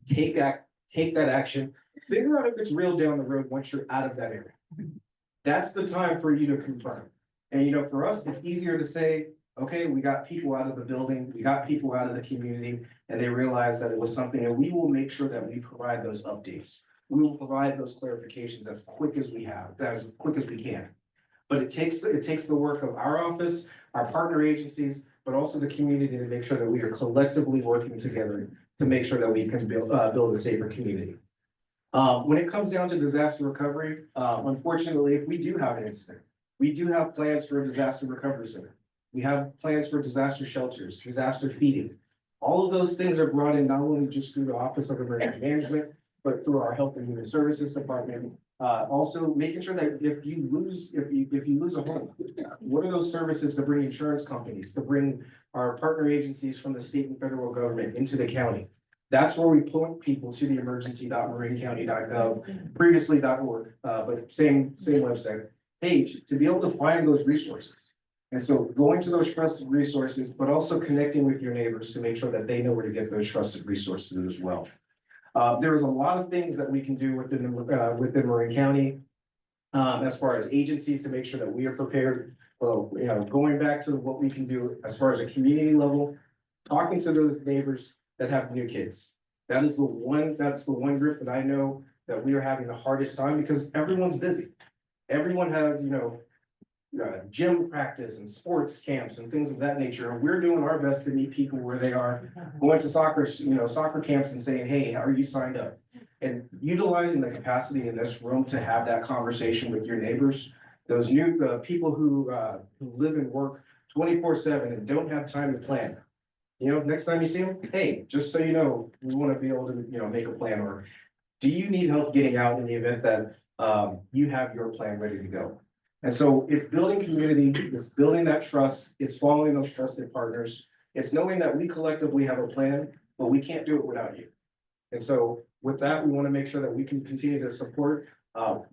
Take that action. Figure out if it's real down the road once you're out of that area. That's the time for you to confirm. And for us, it's easier to say, okay, we got people out of the building, we got people out of the community, and they realize that it was something, and we will make sure that we provide those updates. We will provide those clarifications as quick as we can. But it takes the work of our office, our partner agencies, but also the community to make sure that we are collectively working together to make sure that we can build a safer community. When it comes down to disaster recovery, unfortunately, if we do have an incident, we do have plans for a disaster recovery center. We have plans for disaster shelters, disaster feeding. All of those things are brought in not only just through the Office of Emergency Management, but through our Health and Human Services Department. Also making sure that if you lose a home, what are those services to bring insurance companies, to bring our partner agencies from the state and federal government into the county? That's where we point people to the emergency.marinecounty.gov, previously.org, but same website page to be able to find those resources. And so going to those trusted resources, but also connecting with your neighbors to make sure that they know where to get those trusted resources as well. There is a lot of things that we can do within Marin County as far as agencies to make sure that we are prepared. Well, going back to what we can do as far as a community level, talking to those neighbors that have new kids. That's the one group that I know that we are having the hardest time because everyone's busy. Everyone has, gym practice and sports camps and things of that nature. And we're doing our best to meet people where they are, going to soccer camps and saying, hey, are you signed up? And utilizing the capacity in this room to have that conversation with your neighbors, those people who live and work 24/7 and don't have time to plan. Next time you see them, hey, just so you know, we want to be able to, make a plan. Or do you need help getting out in the event that you have your plan ready to go? And so it's building community, it's building that trust, it's following those trusted partners. It's knowing that we collectively have a plan, but we can't do it without you. And so with that, we want to make sure that we can continue to support.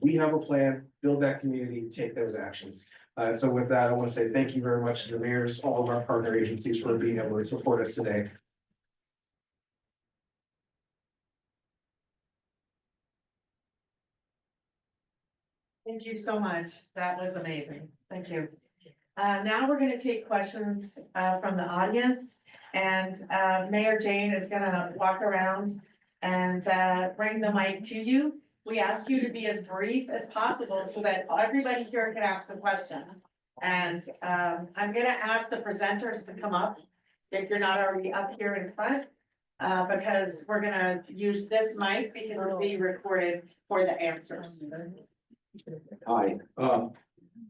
We have a plan, build that community, take those actions. And so with that, I want to say thank you very much to the mayors, all of our partner agencies for being able to support us today. Thank you so much. That was amazing. Thank you. Now we're gonna take questions, from the audience. And, Mayor Jane is gonna walk around and, bring the mic to you. We ask you to be as brief as possible so that everybody here can ask a question. And, I'm gonna ask the presenters to come up if you're not already up here in front. Because we're gonna use this mic because it'll be recorded for the answers. Hi,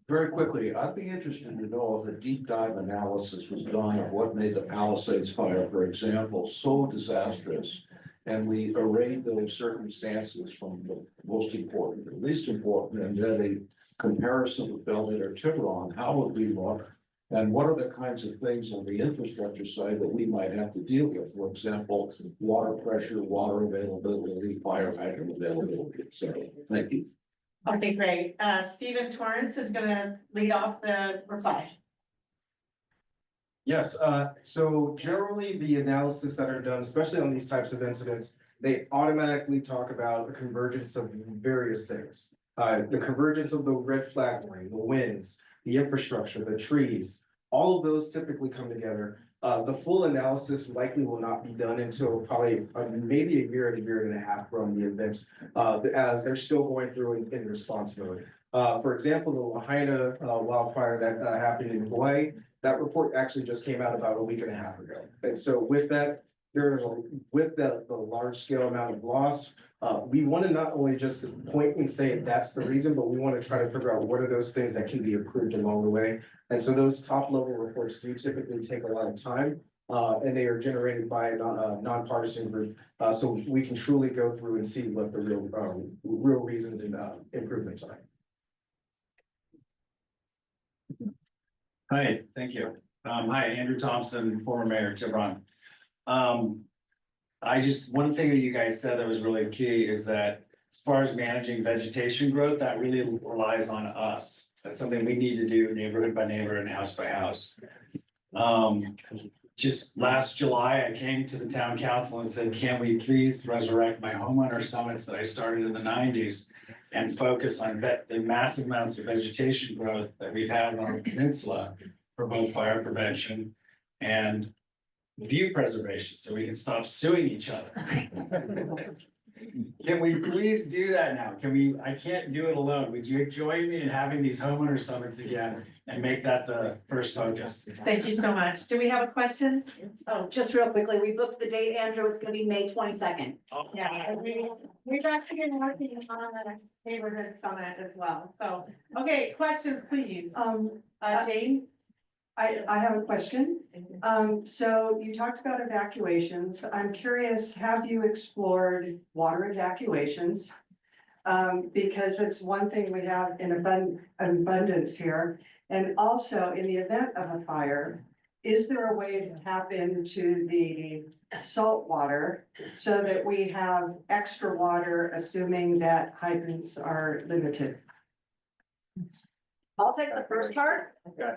very quickly, I'd be interested to know if a deep dive analysis was done of what made the Palisades fire, for example, so disastrous. And we arrayed those circumstances from the most important to the least important, and then a comparison with Belmont or Tiburon, how would we look? And what are the kinds of things on the infrastructure side that we might have to deal with? For example, water pressure, water availability, fire hydrant availability, et cetera. Thank you. Okay, great. Stephen Torrance is gonna lead off the reply. Yes, so generally the analysis that are done, especially on these types of incidents, they automatically talk about the convergence of various things. The convergence of the red flag line, the winds, the infrastructure, the trees, all of those typically come together. The full analysis likely will not be done until probably maybe a year and a half from the event, as they're still going through in response mode. For example, the Lahaina wildfire that happened in Hawaii, that report actually just came out about a week and a half ago. And so with that, with the large scale amount of loss, we want to not only just point and say that's the reason, but we want to try to figure out what are those things that can be improved along the way. And so those top level reports do typically take a lot of time, and they are generated by a nonpartisan group. So we can truly go through and see what the real reasons and improvements are. Hi, thank you. Hi, Andrew Thompson, former mayor of Tiburon. One thing that you guys said that was really key is that as far as managing vegetation growth, that really relies on us. That's something we need to do neighborhood by neighborhood and house by house. Just last July, I came to the town council and said, can we please resurrect my homeowner summits that I started in the 90s and focus on the massive amounts of vegetation growth that we've had on our peninsula for both fire prevention and view preservation, so we can stop suing each other. Can we please do that now? I can't do it alone. Would you join me in having these homeowner summits again and make that the first focus? Thank you so much. Do we have a question? Oh, just real quickly, we booked the date, Andrew, it's gonna be May 22nd. Yeah, and we've actually been working on a neighborhood summit as well. So, okay, questions, please. Jane? I have a question. So you talked about evacuations. I'm curious, have you explored water evacuations? Because it's one thing we have in abundance here. And also in the event of a fire, is there a way to tap into the salt water so that we have extra water, assuming that hydrants are limited? I'll take the first part. Okay.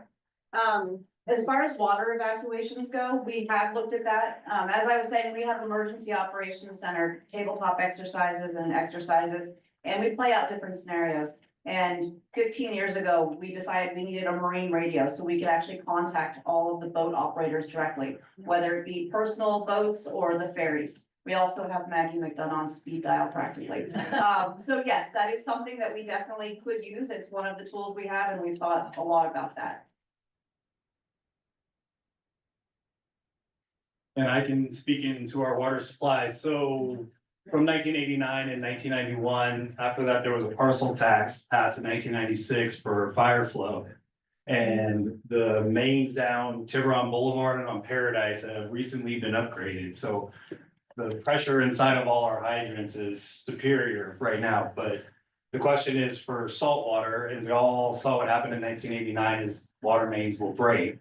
As far as water evacuations go, we have looked at that. As I was saying, we have emergency operations center, tabletop exercises, and we play out different scenarios. And 15 years ago, we decided we needed a marine radio so we could actually contact all of the boat operators directly, whether it be personal boats or the ferries. We also have Maggie McDonough on speed dial practically. So yes, that is something that we definitely could use. It's one of the tools we have, and we've thought a lot about that. And I can speak into our water supply. So from 1989 and 1991, after that, there was a parcel tax passed in 1996 for fire flow. And the mains down Tiburon Boulevard and on Paradise have recently been upgraded. So the pressure inside of all our hydrants is superior right now. But the question is for salt water, and we all saw what happened in 1989 is water mains will break.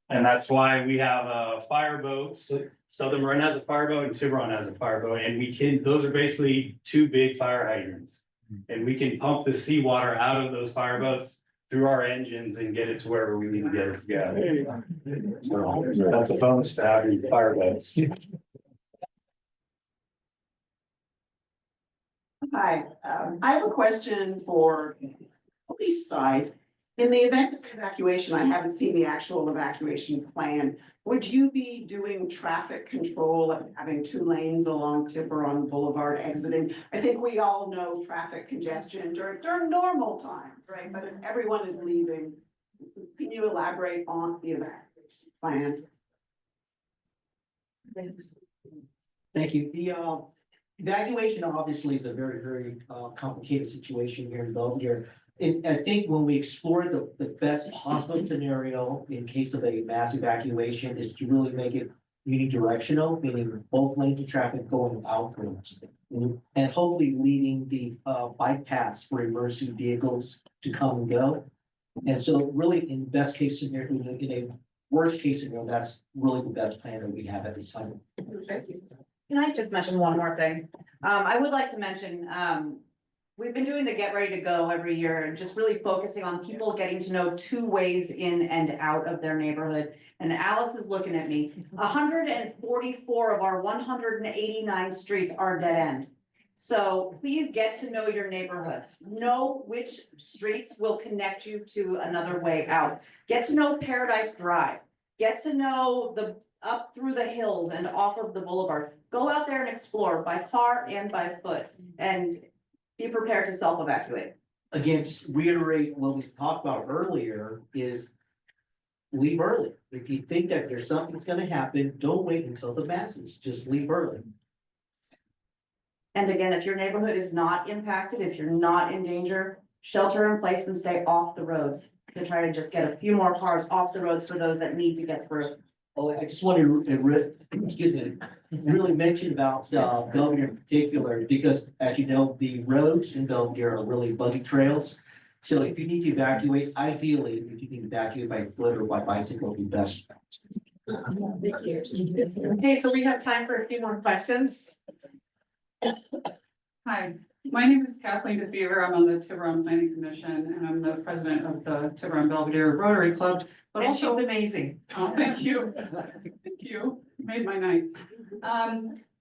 And that's why we have fireboats. Southern Marin has a fireboat and Tiburon has a fireboat, and those are basically two big fire hydrants. And we can pump the seawater out of those fireboats through our engines and get it to wherever we need to get it to go. So that's a bonus to having fireboats. Hi, I have a question for police side, in the event of evacuation, I haven't seen the actual evacuation plan. Would you be doing traffic control and having 2 lanes along Tiburon Boulevard exiting? I think we all know traffic congestion during normal times, right? But if everyone is leaving, can you elaborate on the evacuation plan? Thank you. The evacuation obviously is a very complicated situation here in Belvedere. And I think when we explore the best possible scenario in case of a mass evacuation is to really make it unidirectional, meaning both lanes of traffic going outwards. And hopefully leaving the bike paths for emergency vehicles to come and go. And so really in best case scenario, in a worst case scenario, that's really the best plan that we have at this time. Thank you. Can I just mention one more thing? I would like to mention, we've been doing the Get Ready to Go every year and just really focusing on people getting to know 2 ways in and out of their neighborhood. And Alice is looking at me. 144 of our 189 streets are dead end. So please get to know your neighborhoods. Know which streets will connect you to another way out. Get to know Paradise Drive. Get to know the up through the hills and off of the boulevard. Go out there and explore by car and by foot and be prepared to self-evacuate. Again, just reiterate what we talked about earlier is leave early. If you think that there's something's gonna happen, don't wait until the masses, just leave early. And again, if your neighborhood is not impacted, if you're not in danger, shelter in place and stay off the roads to try to just get a few more cars off the roads for those that need to get through. Oh, I just wanted to, excuse me, really mention about Belvedere in particular, because as you know, the roads in Belvedere are really buggy trails. So if you need to evacuate, ideally, if you can evacuate by foot or by bicycle, would be best. Okay, so we have time for a few more questions. Hi, my name is Kathleen DeFever. I'm on the Tiburon Planning Commission and I'm the president of the Tiburon Belvedere Rotary Club. But And she's also, amazing. oh, thank you. Thank you. Made my night.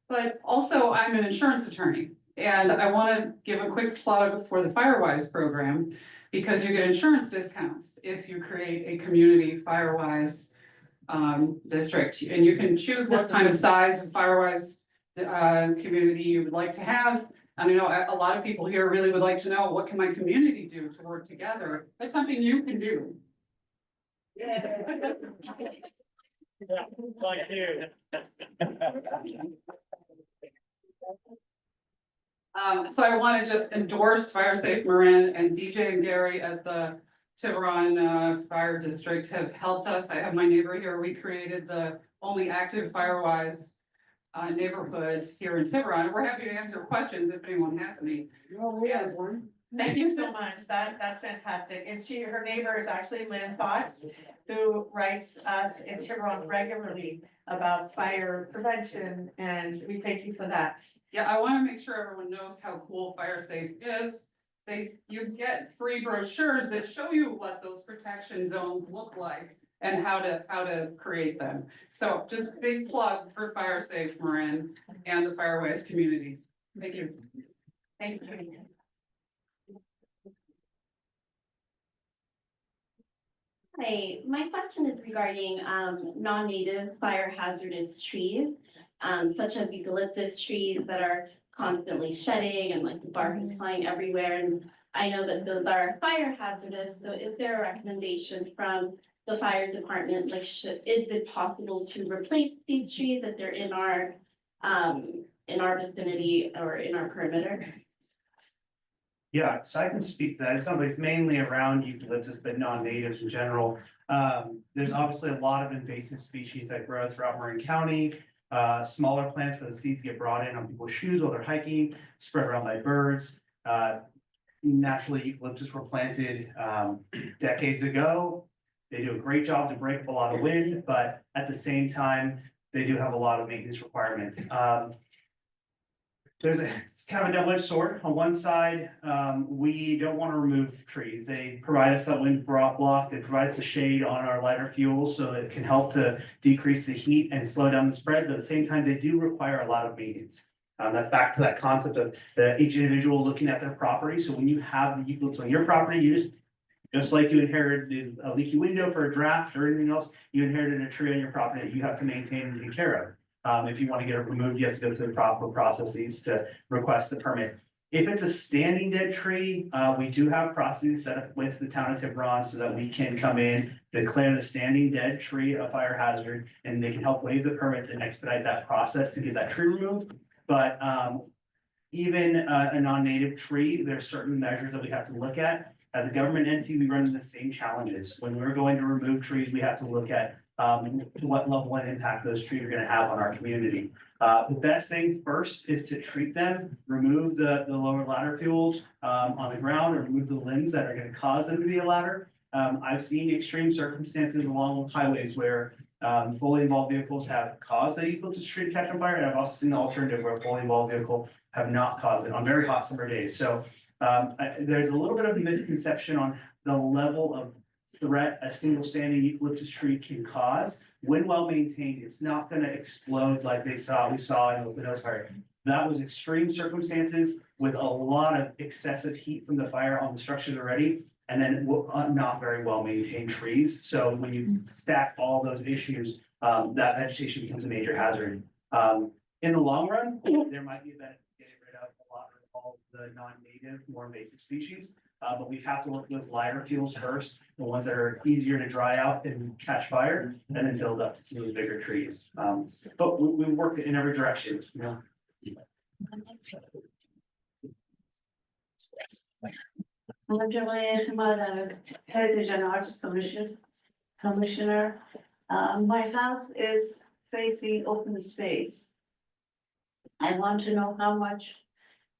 But also I'm an insurance attorney and I want to give a quick plug for the Firewise program because you get insurance discounts if you create a community Firewise district and you can choose what kind of size of Firewise community you would like to have. And I know a lot of people here really would like to know, what can my community do to work together? That's something you can do. Yes. Thank you. So I want to just endorse Fire Safe Marin and DJ and Gary at the Tiburon Fire District have helped us. I have my neighbor here. We created the only active Firewise neighborhood here in Tiburon. We're happy to answer questions if anyone has any. Thank you so much. That's fantastic. And her neighbor is actually Lynn Fox, who writes us in Tiburon regularly about fire prevention, and we thank you for that. Yeah, I want to make sure everyone knows how cool Fire Safe is. You get free brochures that show you what those protection zones look like and how to create them. So just big plug for Fire Safe Marin and the Firewise communities. Thank you. Thank you. Hi, my question is regarding non-native fire hazardous trees, such as eucalyptus trees that are constantly shedding and like the bark is flying everywhere. And I know that those are fire hazardous. So is there a recommendation from the fire department? Like, is it possible to replace these trees if they're in our vicinity or in our perimeter? Yeah, so I can speak to that. It sounds like it's mainly around eucalyptus, but non-natives in general. There's obviously a lot of invasive species that grow throughout Marin County. Smaller plants where the seeds get brought in on people's shoes while they're hiking, spread around by birds. Naturally, eucalyptus were planted decades ago. They do a great job to break up a lot of wind, but at the same time, they do have a lot of maintenance requirements. It's kind of a double-edged sword. On one side, we don't want to remove trees. They provide us that wind block. They provide us a shade on our lighter fuels, so it can help to decrease the heat and slow down the spread. But at the same time, they do require a lot of maintenance. That's back to that concept of each individual looking at their property. So when you have the eucalyptus on your property, you just Just like you inherited a leaky window for a draft or anything else, you inherited a tree on your property that you have to maintain and take care of. If you want to get it removed, you have to go through the proper processes to request the permit. If it's a standing dead tree, we do have processes set up with the town of Tiburon so that we can come in, declare the standing dead tree a fire hazard, and they can help waive the permit and expedite that process to get that tree removed. But even a non-native tree, there's certain measures that we have to look at. As a government entity, we run into the same challenges. When we're going to remove trees, we have to look at what level and impact those trees are gonna have on our community. The best thing first is to treat them, remove the lower ladder fuels on the ground, or remove the limbs that are gonna cause them to be a ladder. I've seen extreme circumstances along highways where fully involved vehicles have caused a vehicle to street catch on fire, and I've also seen the alternative where fully involved vehicle have not caused it on very hot summer days. So there's a little bit of a misconception on the level of threat a single standing eucalyptus tree can cause. When well maintained, it's not gonna explode like we saw in the nose fire. That was extreme circumstances with a lot of excessive heat from the fire on the structures already, and then not very well maintained trees. So when you stack all those issues, that vegetation becomes a major hazard. In the long run, there might be a benefit to getting rid of a lot of all the non-native, more invasive species. But we have to work with those lighter fuels first, the ones that are easier to dry out and catch fire, and then build up to some of the bigger trees. But we work in every direction, you know. I'm Joanne, Heritage and Arts Commissioner. My house is facing open space. I want to know how much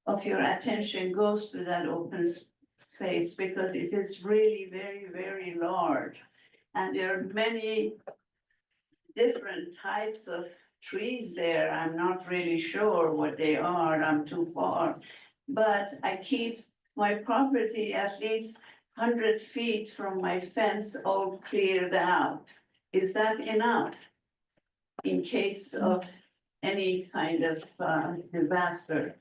of your attention goes to that open space, because it is really very, very large. And there are many different types of trees there. I'm not really sure what they are, I'm too far. But I keep my property at least 100 feet from my fence all cleared out. Is that enough in case of any kind of disaster?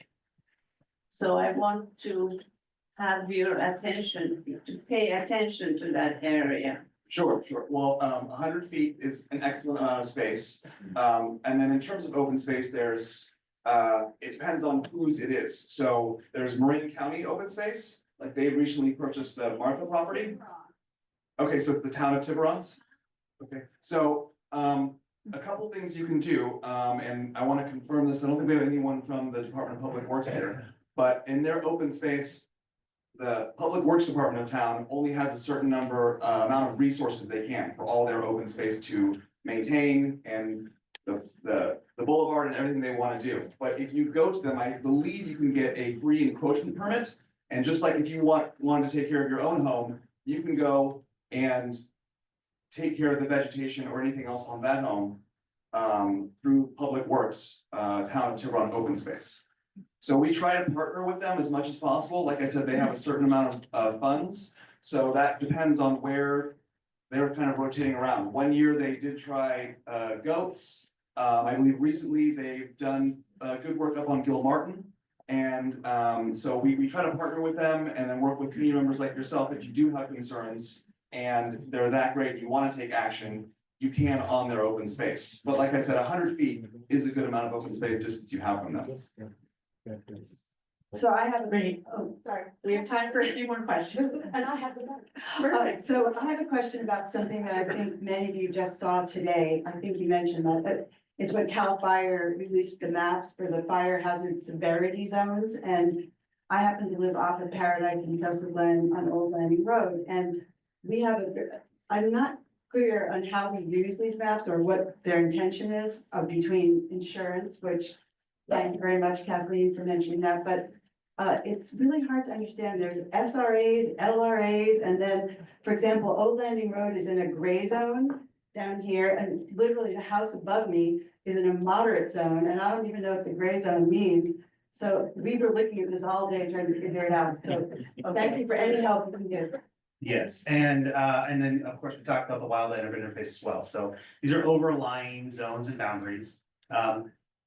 So I want to have your attention, to pay attention to that area. Sure. Well, 100 feet is an excellent amount of space. And then in terms of open space, there's, it depends on whose it is. So there's Marin County open space, like they recently purchased the Martha property. Okay, so it's the town of Tiburon's. Okay, so a couple things you can do, and I want to confirm this. I don't think we have anyone from the Department of Public Works here, but in their open space, the Public Works Department of town only has a certain amount of resources they can for all their open space to maintain and the boulevard and everything they want to do. But if you go to them, I believe you can get a free encroachment permit. And just like if you wanted to take care of your own home, you can go and take care of the vegetation or anything else on that home through Public Works, town of Tiburon open space. So we try to partner with them as much as possible. Like I said, they have a certain amount of funds. So that depends on where they're kind of rotating around. One year they did try goats. I believe recently they've done good work up on Gilmartin. And so we try to partner with them and then work with community members like yourself. If you do have concerns and they're that great, you want to take action, you can on their open space. But like I said, 100 feet is a good amount of open space distance you have from them. So I have Sorry, we have time for a few more questions. and I have the so I have a question about something that I think many of you just saw today. I think you mentioned that, but it's when CAL FIRE released the maps for the fire hazard severity zones. And I happen to live off of Paradise and Joseph Glen on Old Landing Road. And we have I'm not clear on how we use these maps or what their intention is between insurance, which thank you very much, Kathleen, for mentioning that, but it's really hard to understand. There's SRAs, LRAs, and then, for example, Old Landing Road is in a gray zone down here, and literally the house above me is in a moderate zone, and I don't even know what the gray zone means. So we were looking at this all day trying to figure it out. So thank you for any help you can give. Yes, and then, of course, we talked about the wildland urban interface as well. So these are overlying zones and boundaries.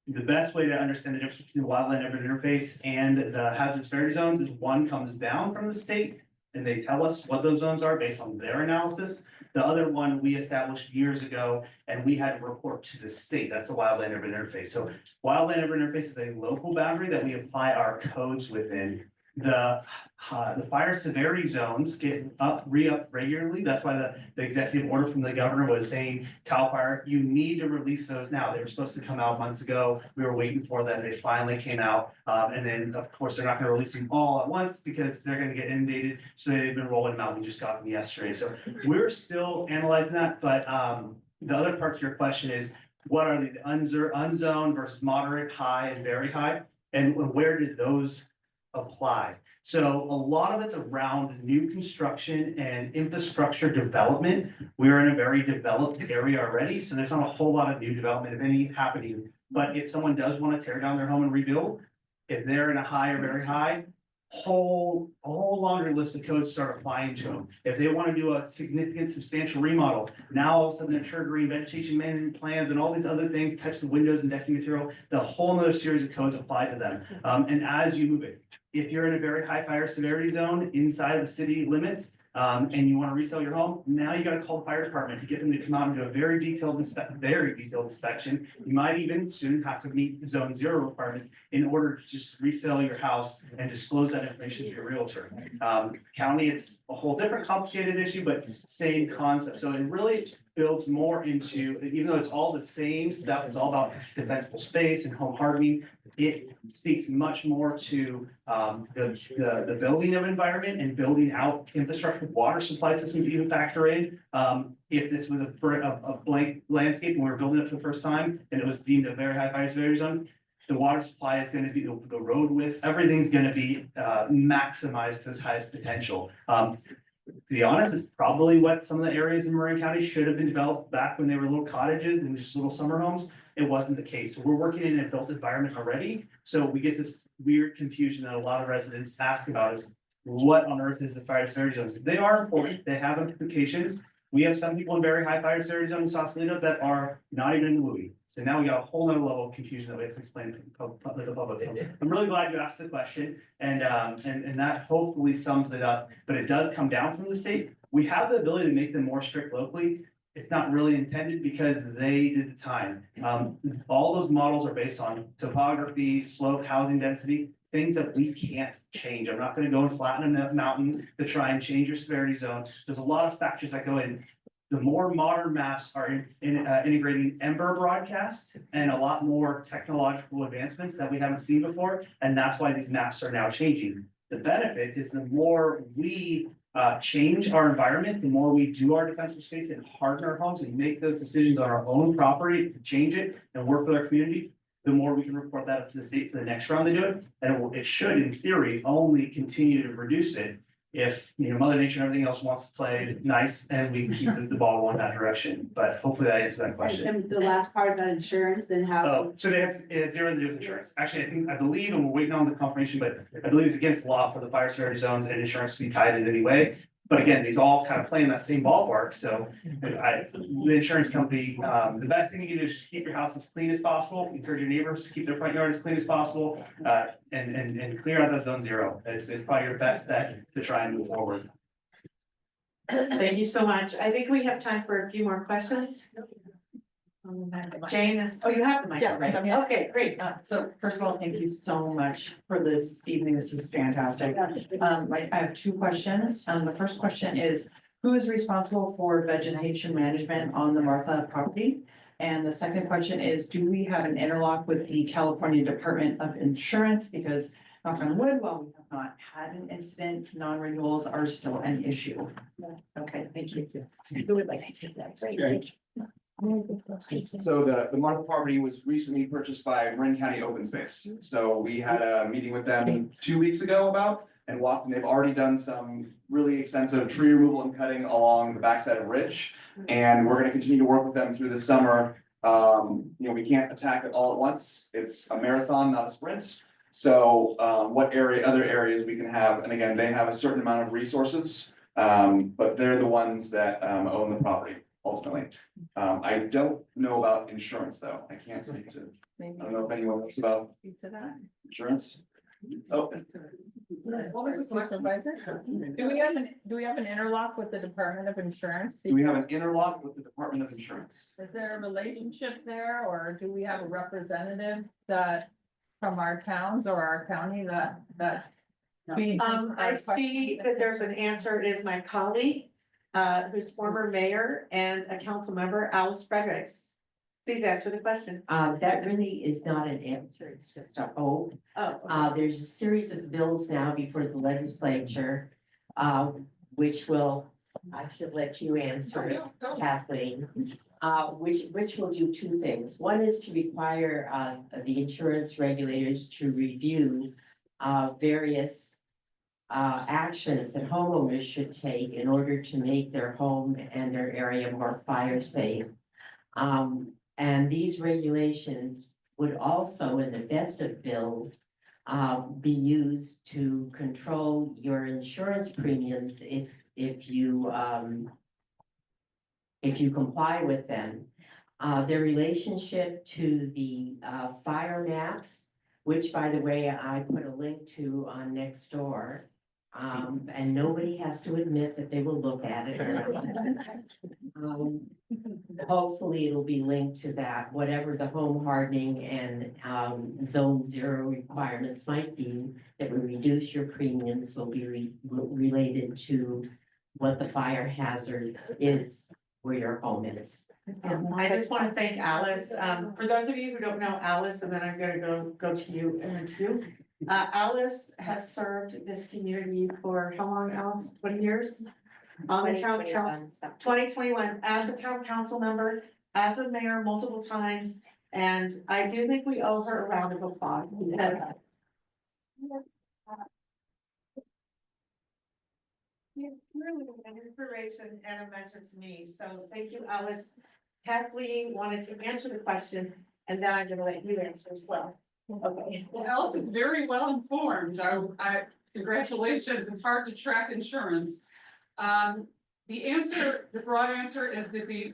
The best way to understand the difference between the wildland urban interface and the hazard severity zones is one comes down from the state and they tell us what those zones are based on their analysis. The other one we established years ago, and we had to report to the state. That's the wildland urban interface. So wildland urban interface is a local boundary that we apply our codes within. The fire severity zones get re-up regularly. That's why the executive order from the governor was saying, CAL FIRE, you need to release those now. They were supposed to come out months ago. We were waiting for them. They finally came out. And then, of course, they're not gonna release them all at once because they're gonna get inundated. So they've been rolling them out. We just got them yesterday. So we're still analyzing that, but the other part to your question is, what are the unzoned versus moderate, high, and very high? And where did those apply? So a lot of it's around new construction and infrastructure development. We're in a very developed area already, so there's not a whole lot of new development, if any, happening. But if someone does want to tear down their home and rebuild, if they're in a high or very high, a whole laundry list of codes start applying to them. If they want to do a significant substantial remodel, now all of a sudden the trigger green vegetation management plans and all these other things, types of windows and decking material, the whole nother series of codes apply to them. And as you move it, if you're in a very high fire severity zone inside of the city limits, and you want to resell your home, now you got to call the fire department to get them to come out and do a very detailed inspection. You might even soon have to meet zone 0 requirements in order to just resell your house and disclose that information to your realtor. County, it's a whole different complicated issue, but same concept. So it really builds more into, even though it's all the same stuff, it's all about defensible space and home hardening. It speaks much more to the building of environment and building out infrastructure, water supply systems even factor in. If this was a blank landscape and we were building it for the first time and it was deemed a very high fire severity zone, the water supply is going to be the road width, everything's going to be maximized to its highest potential. To be honest, it's probably what some of the areas in Marin County should have been developed back when they were little cottages and just little summer homes. It wasn't the case. So we're working in a built environment already. So we get this weird confusion that a lot of residents ask about is, what on earth is the fire severity zones? They are important. They have implications. We have some people in very high fire severity zone in Sausalito that are not even in the movie. So now we got a whole nother level of confusion that we have to explain to the public. So I'm really glad you asked the question, and that hopefully sums it up. But it does come down from the state. We have the ability to make them more strict locally. It's not really intended because they did the time. All those models are based on topography, slope, housing density, things that we can't change. I'm not going to go and flatten a mountain to try and change your severity zone. There's a lot of factors that go in. The more modern maps are integrating Ember broadcasts and a lot more technological advancements that we haven't seen before. And that's why these maps are now changing. The benefit is the more we change our environment, the more we do our defensive space and harden our homes and make those decisions on our own property to change it and work with our community, the more we can report that up to the state for the next round they do it. And it should, in theory, only continue to reduce it if, Mother Nature and everything else wants to play nice and we keep the ball going that direction. But hopefully that answers that question. And the last part about insurance and how. Oh, so they have, it has zero to do with insurance. Actually, I believe, and we're waiting on the confirmation, but I believe it's against law for the fire severity zones and insurance to be tied in any way. But again, these all kind of play in that same ballpark, so the insurance company, the best thing you can do is just keep your house as clean as possible, encourage your neighbors to keep their front yard as clean as possible, and clear out that zone 0. It's probably your best bet to try and move forward. Thank you so much. I think we have time for a few more questions. Jane is, oh, you have the mic, Yeah, right? yeah. Okay, great. So first of all, thank you so much for this evening. This is fantastic. I have 2 questions. The first question is, who is responsible for vegetation management on the Martha property? And the second question is, do we have an interlock with the California Department of Insurance? Because knock on wood, while we have not had an incident, non-renewals are still an issue. Okay, thank you. Who would like to take that? Great. So the Martha property was recently purchased by Marin County Open Space. So we had a meeting with them 2 weeks ago and they've already done some really extensive tree removal and cutting along the backside of Ridge. And we're gonna continue to work with them through the summer. We can't attack it all at once. It's a marathon, not a sprint. So other areas we can have, and again, they have a certain amount of resources, but they're the ones that own the property. Ultimately, I don't know about insurance though. I can't speak to, I don't know if anyone knows about Speak to that. insurance. Oh, What was the supervisor? Do we have an interlock with the Department of Insurance? do we have an interlock with the Department of Insurance? Is there a relationship there, or do we have a representative that from our towns or our county that? feeds I our see questions? that there's an answer. It is my colleague, who's former mayor and a council member, Alice Fredericks. Please answer the question. That really is not an answer, it's just a hope. Oh, There's a series of bills now before the legislature, which will, I should let you answer, Kathleen. Which will do two things. One is to require, the insurance regulators to review, various actions that homeowners should take in order to make their home and their area more fire safe. And these regulations would also, in the best of bills, be used to control your insurance premiums if you comply with them. Their relationship to the fire maps, which, by the way, I put a link to on Nextdoor. And nobody has to admit that they will look at it. Hopefully it'll be linked to that, whatever the home hardening and zone zero requirements might be, that will reduce your premiums will be related to what the fire hazard is where your home is. I just want to thank Alice. For those of you who don't know Alice, and then I'm gonna go to you and then to you. Alice has served this community for how long, Alice? 20 years? On the town council, 2021, as a town council member, as a mayor multiple times. And I do think we owe her a round of applause. You've really been an inspiration and a mentor to me, so thank you, Alice. Kathleen wanted to answer the question, and then I'm gonna let you answer as well. Okay. Well, Alice is very well informed. Congratulations. It's hard to track insurance. The broad answer is that the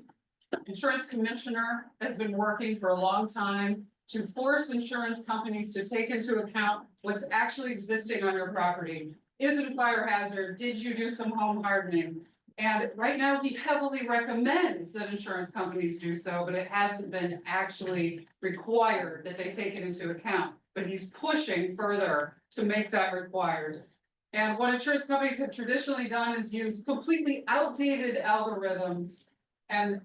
insurance commissioner has been working for a long time to force insurance companies to take into account what's actually existing on your property. Is it a fire hazard? Did you do some home hardening? And right now, he heavily recommends that insurance companies do so, but it hasn't been actually required that they take it into account. But he's pushing further to make that required. And what insurance companies have traditionally done is use completely outdated algorithms and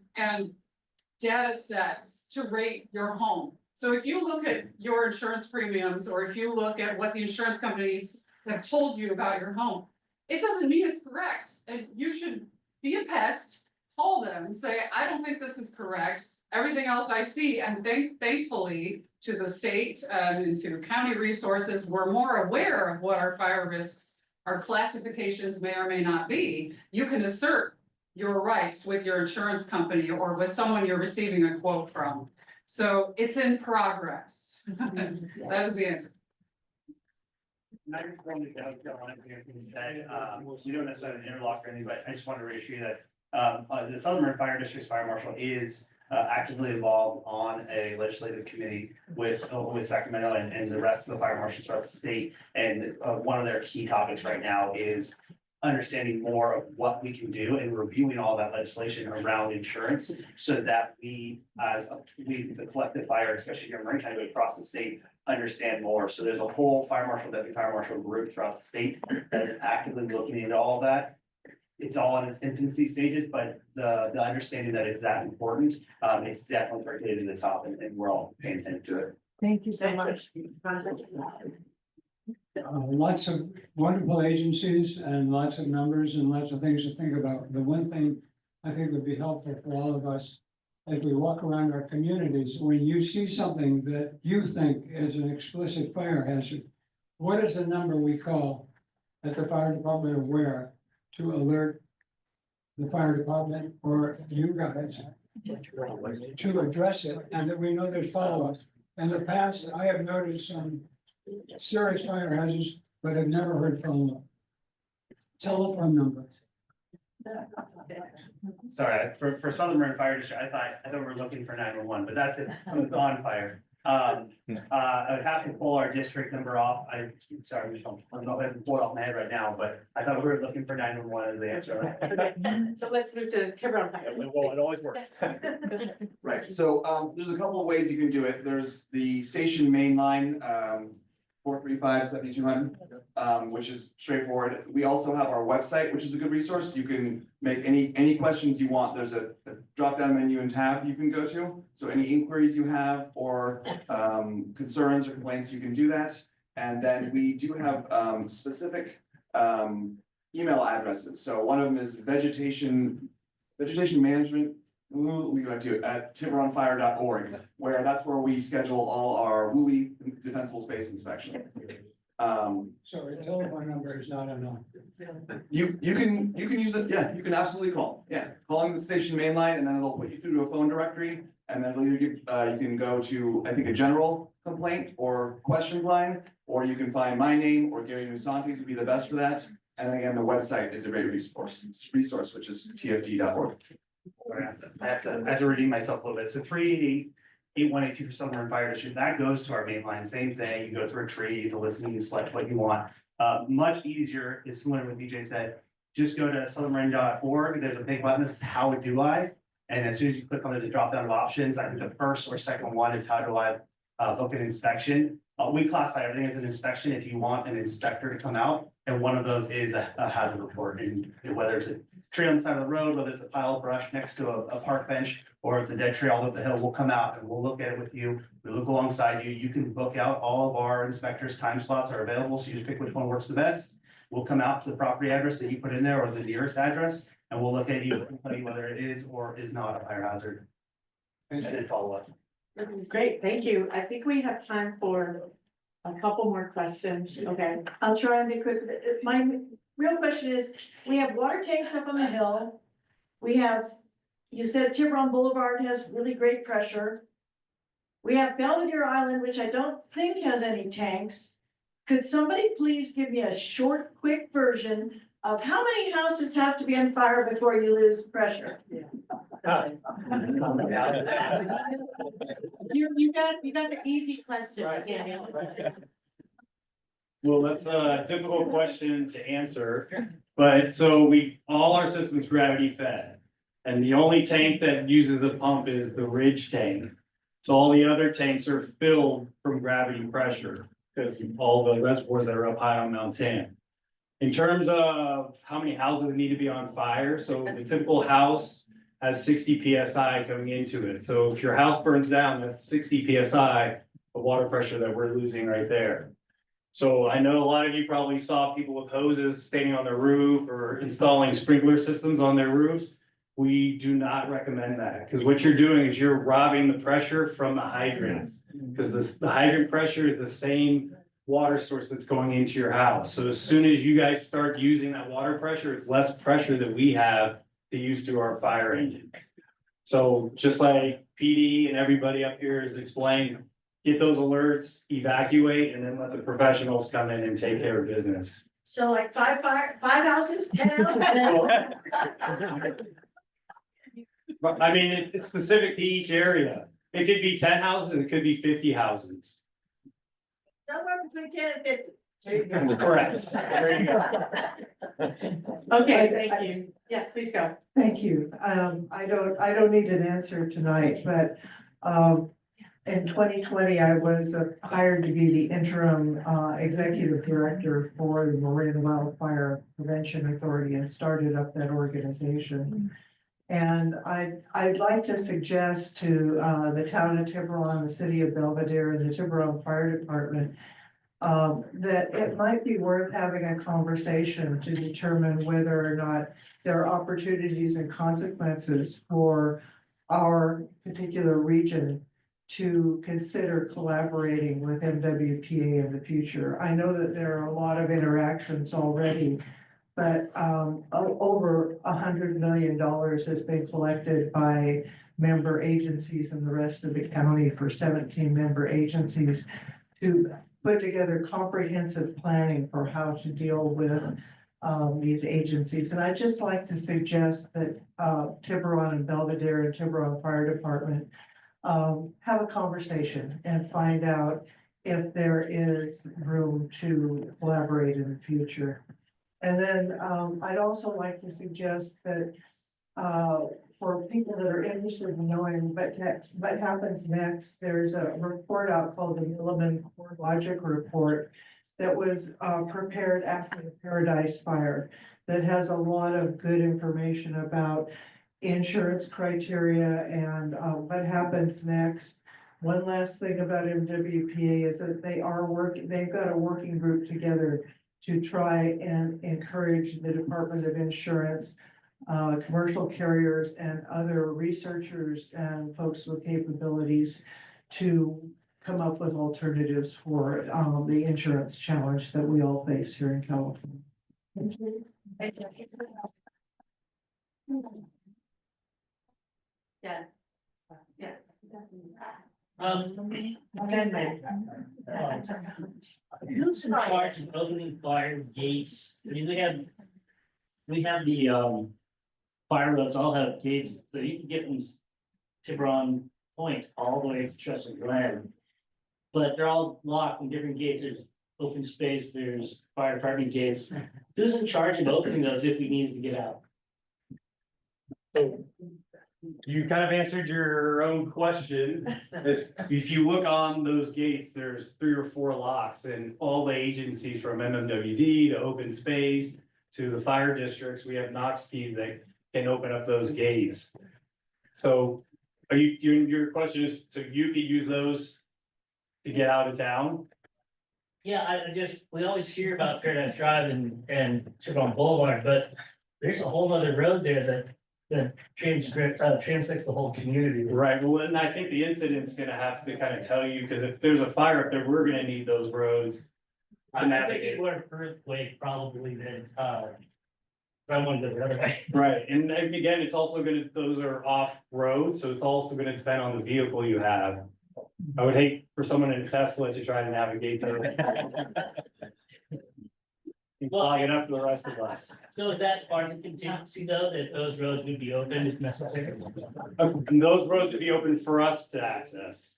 data sets to rate your home. So if you look at your insurance premiums, or if you look at what the insurance companies have told you about your home, it doesn't mean it's correct. And you should be a pest, call them, say, I don't think this is correct. Everything else I see, and thankfully to the state and to county resources, we're more aware of what our fire risks, our classifications may or may not be. You can assert your rights with your insurance company or with someone you're receiving a quote from. So it's in progress. That is the answer. I just wanted to go on and say, we don't necessarily have an interlock or anything, but I just wanted to reassure you that the Southern Fire District's fire marshal is actively involved on a legislative committee with Sacramento and the rest of the fire marshals throughout the state. And one of their key topics right now is understanding more of what we can do and reviewing all that legislation around insurance so that we, the collective fire, especially here in Marin County, but across the state, understand more. So there's a whole fire marshal, deputy fire marshal group throughout the state that is actively looking into all of that. It's all in its infancy stages, but the understanding that it's that important, it's definitely percolated to the top, and we're all paying attention to it. Thank you so much. Lots of wonderful agencies and lots of numbers and lots of things to think about. The one thing I think would be helpful for all of us as we walk around our communities, when you see something that you think is an explicit fire hazard, what is the number we call at the fire department, or where to alert the fire department or you guys to address it, and that we know there's follow-up? In the past, I have noticed some serious fire hazards, but have never heard follow-up. Telephone numbers. Sorry, for Southern Marin Fire District, I thought we were looking for 911, but that's it, someone's on fire. I would have to pull our district number off. Sorry, I'm not going to pull it off my head right now, but I thought we were looking for 911 as the answer. So let's move to Tiburon. Well, it always works. Right, so there's a couple of ways you can do it. There's the station main line, 435-7200, which is straightforward. We also have our website, which is a good resource. You can make any questions you want. There's a drop-down menu and tab you can go to. So any inquiries you have or concerns or complaints, you can do that. And then we do have specific email addresses. So one of them is vegetation management. We go to at tiburonfire.org, where that's where we schedule all our WUI defensible space inspection. So a telephone number is not enough. You can use it, yeah, you can absolutely call, yeah, calling the station main line, and then it'll put you through to a phone directory, and then it'll either give, you can go to, I think, a general complaint or questions line, or you can find my name or Gary Musanti's would be the best for that. And again, the website is a great resource, which is tfd.org. I have to redeem myself a little bit. So 388-8182 for Summer and Fire District, that goes to our main line. Same thing. You go through a tree, the listening, you select what you want. Much easier is similar to what DJ said. Just go to southernmarine.org. There's a big button that says how do I? And as soon as you click on it, there's a drop down of options. I think the first or second one is how do I book an inspection. We classify everything as an inspection if you want an inspector to come out. And one of those is a hazard report, and whether it's a tree on the side of the road, whether it's a pile of brush next to a park bench, or it's a dead tree all over the hill, we'll come out and we'll look at it with you. We look alongside you. You can book out. All of our inspectors' time slots are available, so you just pick which one works the best. We'll come out to the property address that you put in there or the nearest address, and we'll look at you and tell you whether it is or is not a fire hazard. And then follow up. Great, thank you. I think we have time for a couple more questions. Okay, I'll try and be quick. My real question is, we have water tanks up on the hill. We have, you said Tiburon Boulevard has really great pressure. We have Belvedere Island, which I don't think has any tanks. Could somebody please give me a short, quick version of how many houses have to be on fire before you lose pressure? you got the easy question, Daniel. Well, that's a difficult question to answer, but so all our systems gravity fed. And the only tank that uses a pump is the ridge tank. So all the other tanks are filled from gravity pressure because all the reservoirs that are up high on Mount Sam. In terms of how many houses need to be on fire, so the typical house has 60 PSI coming into it. So if your house burns down, that's 60 PSI of water pressure that we're losing right there. So I know a lot of you probably saw people with hoses standing on their roof or installing sprinkler systems on their roofs. We do not recommend that, because what you're doing is you're robbing the pressure from the hydrants. Because the hydrant pressure is the same water source that's going into your house. So as soon as you guys start using that water pressure, it's less pressure that we have to use through our fire engines. So just like PD and everybody up here has explained, get those alerts, evacuate, and then let the professionals come in and take care of business. So like five houses, 10 houses? But I mean, it's specific to each area. It could be 10 houses, it could be 50 houses. Somewhere between 10 and 50. Correct. There you go. Okay, thank you. Yes, please go. Thank you. I don't need an answer tonight, but, in 2020, I was hired to be the interim, executive director for the Marin Wildfire Prevention Authority and started up that organization. And I'd like to suggest to, the town of Tiburon, the city of Belvedere, and the Tiburon Fire Department, that it might be worth having a conversation to determine whether or not there are opportunities and consequences for our particular region to consider collaborating with MWPA in the future. I know that there are a lot of interactions already, but over $100 million has been collected by member agencies in the rest of the county for 17 member agencies to put together comprehensive planning for how to deal with these agencies. And I'd just like to suggest that Tiburon and Belvedere and Tiburon Fire Department have a conversation and find out if there is room to collaborate in the future. And then, I'd also like to suggest that, for people that are interested in knowing what happens next, there's a report out called the Milliman Core Logic Report that was, prepared after the Paradise Fire, that has a lot of good information about insurance criteria and, what happens next. One last thing about MWPA is that they've got a working group together to try and encourage the Department of Insurance, commercial carriers and other researchers and folks with capabilities to come up with alternatives for, the insurance challenge that we all face here in California. Thank you. Yes. Yeah. Who's in charge of opening fire gates? I mean, we have the fire roads all have gates, so you can get from Tiburon Point all the way to Trestle Glen. But they're all locked in different gates. There's open space, there's fire department gates. Who's in charge of opening those if we needed to get out? You kind of answered your own question. If you look on those gates, there's 3 or 4 locks, and all the agencies from MMWD to open space to the fire districts, we have Knox keys that can open up those gates. So your question is, so you could use those to get out of town? Yeah, we always hear about Paradise Drive and Tiburon Boulevard, but there's a whole other road there that transects the whole community. Right, well, and I think the incident's gonna have to kind of tell you, because if there's a fire up there, we're gonna need those roads to I think navigate. it's more earthquake probably than, I want to go the other way. Right, and again, it's also gonna, those are off-road, so it's also gonna depend on the vehicle you have. I would hate for someone in a Tesla to try to navigate those. Flag it up for the rest of us. So is that part of the contingency though, that those roads would be open if necessary? And those roads would be open for us to access.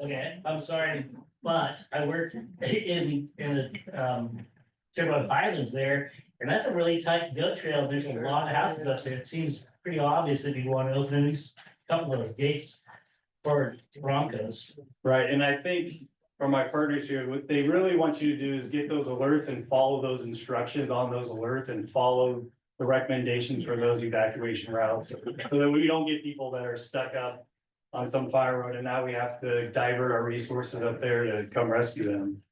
Okay, I'm sorry, but I worked in the, Tiburon Highlands there, and that's a really tight goat trail. There's a lot of houses up there. It seems pretty obvious that you want to open at least a couple of those gates for Broncos. Right, and I think from my partners here, what they really want you to do is get those alerts and follow those instructions on those alerts and follow the recommendations for those evacuation routes. So that we don't get people that are stuck up on some fire road and now we have to divert our resources up there to come rescue them.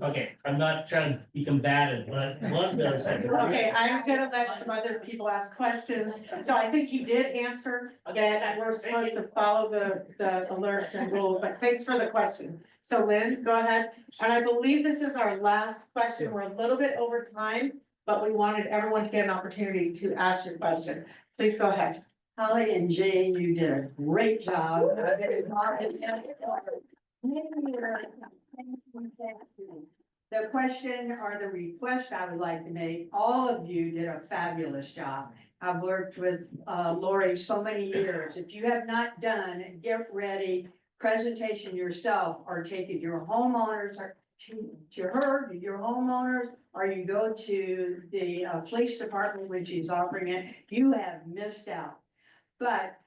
Okay, I'm not trying to be combative, but one of those. Okay, I'm gonna let some other people ask questions. So I think you did answer that we're supposed to follow the alerts and rules, but thanks for the question. So Lynn, go ahead. And I believe this is our last question. We're a little bit over time, but we wanted everyone to get an opportunity to ask your question. Please go ahead. Holly and Jane, you did a great job. The question or the request I would like to make, all of you did a fabulous job. I've worked with Lori so many years. If you have not done, get ready, presentation yourself, or take it your homeowners or to her, your homeowners, or you go to the police department, which is offering it, you have missed out. But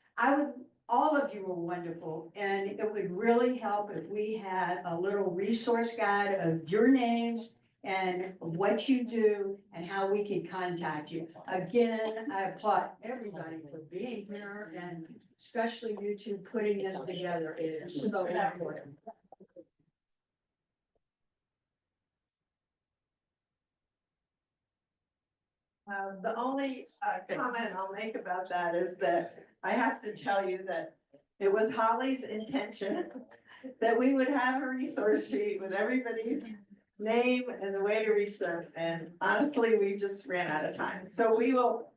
all of you were wonderful, and it would really help if we had a little resource guide of your names and what you do and how we can contact you. Again, I applaud everybody for being here and especially you two putting this together. It is so important. The only comment I'll make about that is that I have to tell you that it was Holly's intention that we would have a resource sheet with everybody's name and the way to reach them. And honestly, we just ran out of time. So we will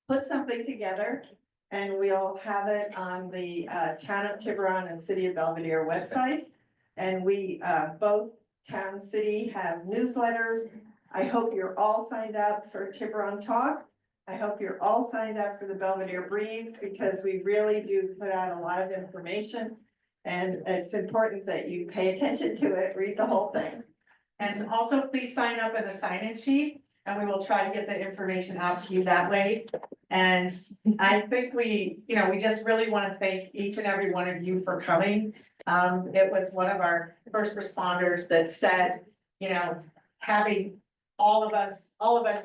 put something together and we'll have it on the Town of Tiburon and City of Belvedere websites. And we, both town, city have newsletters. I hope you're all signed up for Tiburon Talk. I hope you're all signed up for the Belvedere Breeze because we really do put out a lot of information. And it's important that you pay attention to it, read the whole thing. And also please sign up in the sign-in sheet and we will try to get the information out to you that way. And I think we just really want to thank each and every one of you for coming. It was one of our first responders that said, having all of us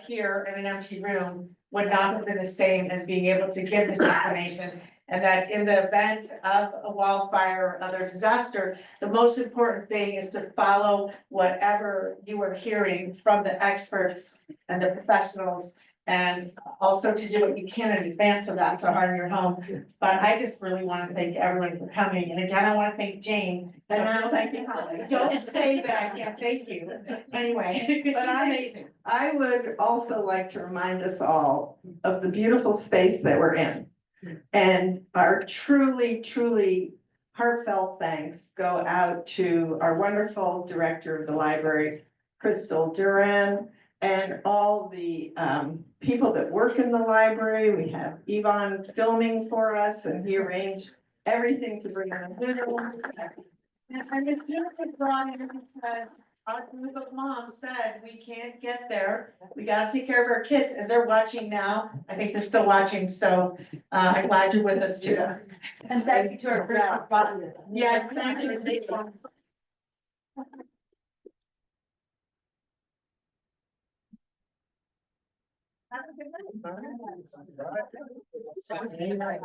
here in an empty room would not have been the same as being able to give this information. And that in the event of a wildfire or other disaster, the most important thing is to follow whatever you are hearing from the experts and the professionals. And also to do what you can in advance of that to harden your home. But I just really want to thank everyone for coming. And again, I want to thank Jane. And now thank you, Holly. Don't say that I can't thank you. Anyway, because she's amazing. I would also like to remind us all of the beautiful space that we're in. And our truly, truly heartfelt thanks go out to our wonderful director of the library, Crystal Duran, and all the people that work in the library. We have Yvonne filming for us and he arranged everything to bring the video. And it's beautiful drawing because our group of moms said, we can't get there. We gotta take care of our kids and they're watching now. I think they're still watching, so I'm glad you're with us too. And thank you to our group. Yes, thank you. Have a good night.